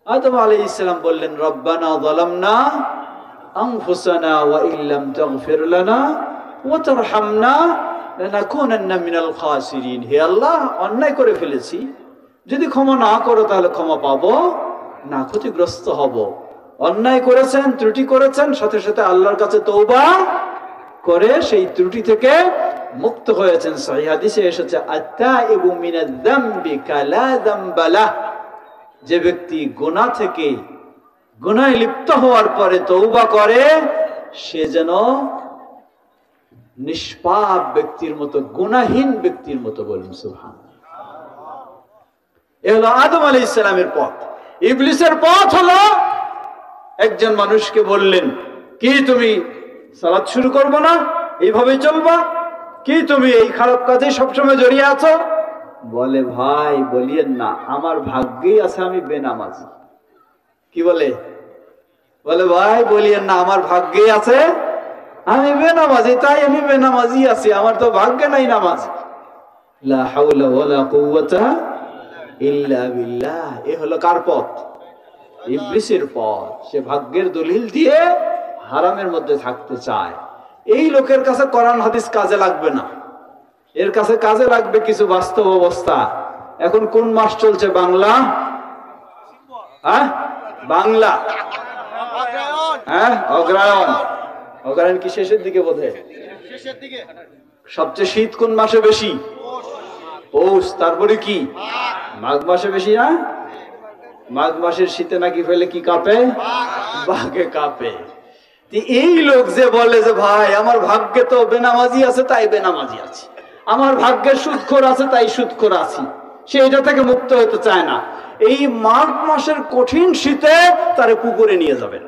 আদম আলাইহিস সালাম বললেন, রব্বানা যালামনা আনফুসানা ওয়া ইল্লাম তাগফির লানা ওয়া তারহামনা লানাকুনান্না মিনাল খাসিরিন। হে আল্লাহ, অন্যায় করে ফেলেছি, যদি ক্ষমা না করো তাহলে ক্ষমা পাবো না, ক্ষতিগ্রস্ত হব। অন্যায় করেছেন, ত্রুটি করেছেন, সাথে সাথে আল্লাহর কাছে তওবা করে সেই ত্রুটি থেকে মুক্ত হয়েছেন। সহিহ হাদিসে এসেছে, আত-তাইবু মিনাজ যামবি কালা যামবা লাহ, যে ব্যক্তি গুনাহ থেকে, গুনাহে লিপ্ত হওয়ার পরে তওবা করে, সে যেন নিষ্পাপ ব্যক্তির মতো, গুনাহীন ব্যক্তির মতো। বলুন সুবহানাল্লাহ। এ হলো আদম আলাইহিস সালামের পথ। ইবলিসের পথ হলো, একজন মানুষকে বললেন, কি তুমি সালাত শুরু করবে না, এইভাবে চলবা, কি তুমি এই খারাপ কাজে সবসময় জড়িয়ে আছো? বলে, ভাই বলিয়েন না, আমার ভাগ্যেই আছে আমি বেনামাজি। কি বলে? বলে ভাই বলিয়েন না, আমার ভাগ্যে আছে আমি বেনামাজি, তাই আমি বেনামাজি আছি, আমার তো ভাগ্যে নাই নামাজ। লা হাওলা ওয়ালা কুওয়াতা ইল্লা বিল্লাহ। এ হলো কার পথ? ইবলিসের পথ। সে ভাগ্যের দলিল দিয়ে হারামের মধ্যে থাকতে চায়। এই লোকের কাছে কোরআন হাদিস কাজে লাগবে না, এর কাছে কাজে লাগবে কিছু বাস্তব অবস্থা। এখন কোন মাস চলছে? বাংলা, হ্যাঁ বাংলা, হ্যাঁ অগ্রায়ণ। অগ্রায়ণ কি শেষের দিকে বোধে? সবচেয়ে শীত কোন মাসে বেশি? পৌষ। তারপরে কি? মাঘ মাসে বেশি না? মাঘ মাসের শীতে নাকি ফেলে কি কাঁপে? বাঘে কাঁপে। এই লোক যে বলে যে ভাই আমার ভাগ্যে তো বেনামাজি আছে তাই বেনামাজি আছি, আমার ভাগ্যে সুদখোর আছে তাই সুদখোর আছি, সে এটা থেকে মুক্ত হতে চায় না। এই মাঘ মাসের কঠিন শীতে তারে পুকুরে নিয়ে যাবেন,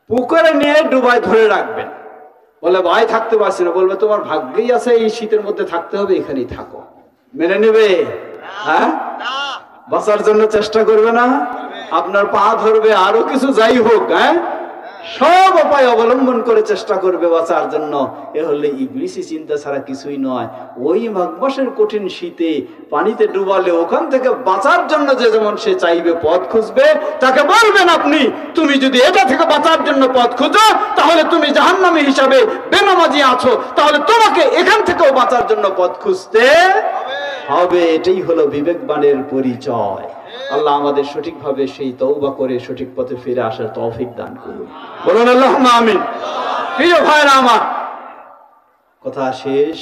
পুকুরে নিয়ে ডুবায় ধরে রাখবেন। বলে ভাই থাকতে পারছি না, বলবে তোমার ভাগ্যেই আছে এই শীতের মধ্যে থাকতে হবে, এখানেই থাকো। মেনে নেবে? হ্যাঁ, বাঁচার জন্য চেষ্টা করবে না? আপনার পা ধরবে, আরো কিছু যাই হোক, হ্যাঁ সব উপায় অবলম্বন করে চেষ্টা করবে বাঁচার জন্য। এ হলে ইবলিসি চিন্তা ছাড়া কিছুই নয়। ওই মাঘ মাসের কঠিন শীতে পানিতে ডুবালে ওখান থেকে বাঁচার জন্য যে যেমন সে চাইবে পথ খুঁজবে, তাকে বলবেন আপনি তুমি যদি এটা থেকে বাঁচার জন্য পথ খুঁজো তাহলে তুমি জাহান্নামী হিসাবে বেনামাজি আছো, তাহলে তোমাকে এখান থেকেও বাঁচার জন্য পথ খুঁজতে হবে। এটাই হলো বিবেকবানের পরিচয়। আল্লাহ আমাদের সঠিকভাবে সেই তওবা করে সঠিক পথে ফিরে আসার তৌফিক দান করুন। বলুন আল্লাহুম্মা আমিন। প্রিয় ভাইরা আমার, কথা শেষ।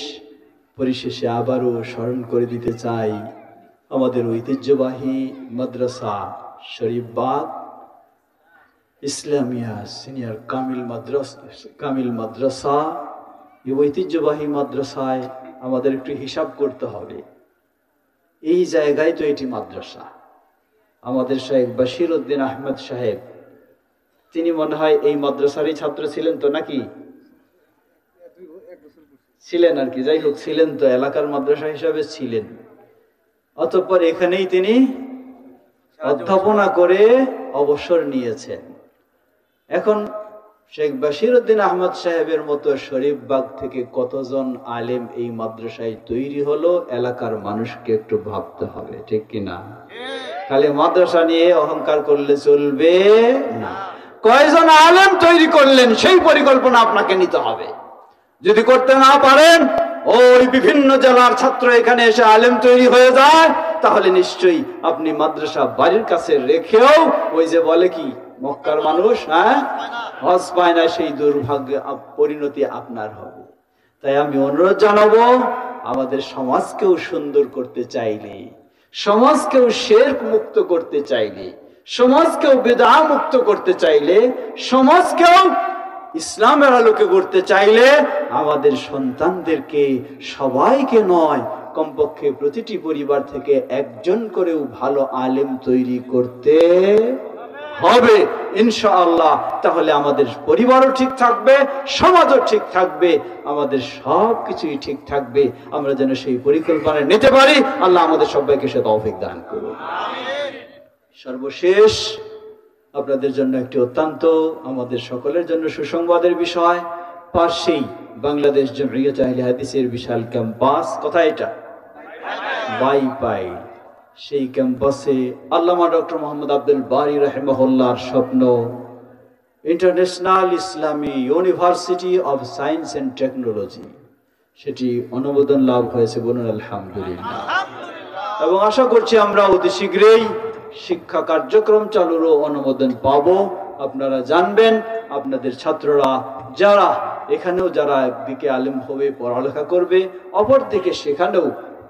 পরিশেষে আবারও স্মরণ করে দিতে চাই আমাদের ঐতিহ্যবাহী মাদ্রাসা শরীফবাগ ইসলামিয়া সিনিয়র কামিল মাদ্রাসা। এই ঐতিহ্যবাহী মাদ্রাসায় আমাদের একটু হিসাব করতে হবে। এই জায়গায় তো এটি মাদ্রাসা। আমাদের শাহেখ বশির উদ্দিন আহমদ সাহেব, তিনি মনে হয় এই মাদ্রাসারই ছাত্র ছিলেন তো, নাকি ছিলেন আর কি, যাই হোক ছিলেন তো, এলাকার মাদ্রাসা হিসাবে ছিলেন। অতঃপর এখানেই তিনি অধ্যাপনা করে অবসর নিয়েছেন। এখন শেখ বশির উদ্দিন আহমদ সাহেবের মতো শরীফবাগ থেকে কতজন আলেম এই মাদ্রাসায় তৈরি হলো, এলাকার মানুষকে একটু ভাবতে হবে, ঠিক কিনা? খালি মাদ্রাসা নিয়ে অহংকার করলে চলবে না। কয়জন আলেম তৈরি করলেন সেই পরিকল্পনা আপনাকে নিতে হবে। যদি করতে না পারেন, ওই বিভিন্ন জেলার ছাত্র এখানে এসে আলেম তৈরি হয়ে যায়, তাহলে নিশ্চয়ই আপনি মাদ্রাসা বাড়ির কাছে রেখেও ওই যে বলে কি মক্কার মানুষ, হ্যাঁ হজ পায় না, সেই দুর্ভাগ্য পরিণতি আপনার হবে। তাই আমি অনুরোধ জানাবো, আমাদের সমাজকেও সুন্দর করতে চাইলে, সমাজকেও শিরক মুক্ত করতে চাইলে, সমাজকেও বিদআ মুক্ত করতে চাইলে, সমাজকেও ইসলামের আলোকে গড়তে চাইলে আমাদের সন্তানদেরকে, সবাইকে নয় কমপক্ষে প্রতিটি পরিবার থেকে একজন করেও ভালো আলেম তৈরি করতে হবে ইনশাআল্লাহ। তাহলে আমাদের পরিবারও ঠিক থাকবে, সমাজও ঠিক থাকবে, আমাদের সব কিছুই ঠিক থাকবে। আমরা যেন সেই পরিকল্পনা নিতে পারি। আল্লাহ আমাদের সবাইকে সে তৌফিক দান করুন। সর্বশেষ আপনাদের জন্য একটি অত্যন্ত আমাদের সকলের জন্য সুসংবাদের বিষয়। পাশেই বাংলাদেশ জমিয়ত আহলে হাদিসের বিশাল ক্যাম্পাস, কোথায় এটা? বাইপাই। সেই ক্যাম্পাসে আল্লামা ডক্টর মোহাম্মদ আব্দুল বারী রাহিমাহুল্লাহর স্বপ্ন international Islami university of science and technology, সেটি অনুমোদন লাভ হয়েছে। বলুন আলহামদুলিল্লাহ। এবং আশা করছি আমরা অতি শীঘ্রই শিক্ষা কার্যক্রম চালুরও অনুমোদন পাবো। আপনারা জানবেন, আপনাদের ছাত্ররা যারা এখানেও যারা একদিকে আলেম হবে, পড়ালেখা করবে, অপরদিকে সেখানেও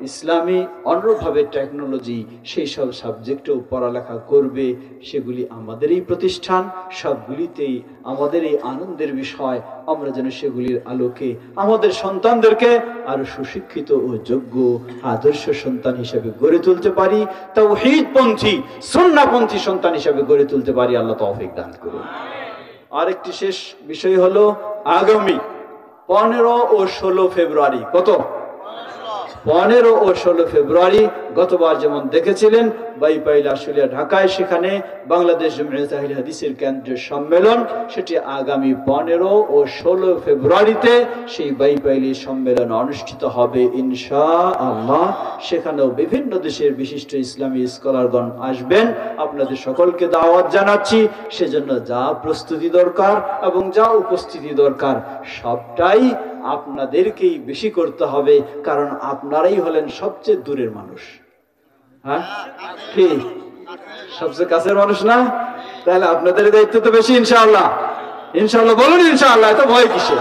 ইসলামী অন্যভাবে টেকনোলজি সেই সব সাবজেক্টেও পড়ালেখা করবে। সেগুলি আমাদের এই প্রতিষ্ঠান সবগুলিতেই আমাদের এই আনন্দের বিষয়। আমরা যেন সেগুলির আলোকে আমাদের সন্তানদেরকে আরো সুশিক্ষিত ও যোগ্য আদর্শ সন্তান হিসেবে গড়ে তুলতে পারি, তাওহীদপন্থী সুন্নাহপন্থী সন্তান হিসেবে গড়ে তুলতে পারি। আল্লাহ তৌফিক দান করুন। আরেকটি শেষ বিষয় হলো আগামী 15 ও 16 ফেব্রুয়ারি, কত 15 ও 16 ফেব্রুয়ারি গতবার যেমন দেখেছিলেন বাইপাইল আশুলিয়া ঢাকায়, সেখানে বাংলাদেশ জামিয়াত আহলে হাদিসের কেন্দ্রের সম্মেলন, সেটি আগামী 15 ও 16 ফেব্রুয়ারিতে সেই বাইপাইলি সম্মেলন অনুষ্ঠিত হবে ইনশাআল্লাহ। সেখানেও বিভিন্ন দেশের বিশিষ্ট ইসলামী স্কলারগণ আসবেন। আপনাদের সকলকে দাওয়াত জানাচ্ছি। সেজন্য যা প্রস্তুতি দরকার এবং যা উপস্থিতি দরকার সবটাই আপনাদেরকেই বেশি করতে হবে, কারণ আপনারাই হলেন সবচেয়ে দূরের মানুষ। হ্যাঁ, কি সবচেয়ে কাছের মানুষ না? তাহলে আপনাদের দায়িত্ব তো বেশি ইনশাআল্লাহ। ইনশাআল্লাহ বলুন ইনশাআল্লাহ, এত ভয় কিসে?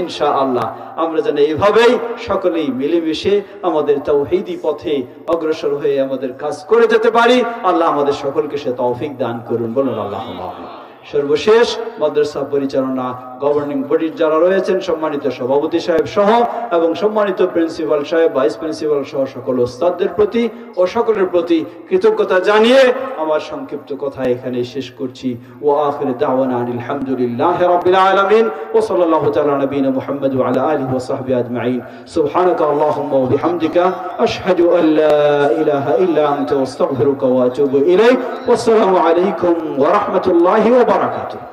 ইনশাআল্লাহ আমরা যেন এইভাবেই সকলেই মিলেমিশে আমাদের তাওহীদি পথে অগ্রসর হয়ে আমাদের কাজ করে যেতে পারি। আল্লাহ আমাদের সকলকে সে তৌফিক দান করুন, বলুন আল্লাহুম্মা আমিন। সর্বশেষ মাদ্রাসা পরিচালনা গভর্নিং বডির যারা রয়েছেন, সম্মানিত সভাপতি সাহেব সহ এবং সম্মানিত প্রিন্সিপাল সাহেব, ভাইস প্রিন্সিপাল সহ সকল ওস্তাদদের প্রতি ও সকলের প্রতি কৃতজ্ঞতা জানিয়ে আমার সংক্ষিপ্ত কথা এখানে শেষ করছি। ওয়া আখিরু দাওয়ানা আলহামদুলিল্লাহি রাব্বিল আলামিন ওয়া সাল্লাল্লাহু তাআলা নবিনা মুহাম্মদ ওয়া আলা আলিহি ওয়া সাহবিহি আজমাইন। সুবহানাকা আল্লাহুম্মা ওয়া বিহামদিকা আশহাদু আল লা ইলাহা ইল্লা আনতা আস্তাগফিরুকা ওয়া আতুবু ইলাইক। ওয়া আসসালামু আলাইকুম ওয়া রাহমাতুল্লাহি ওয়া বারাকাতুহু।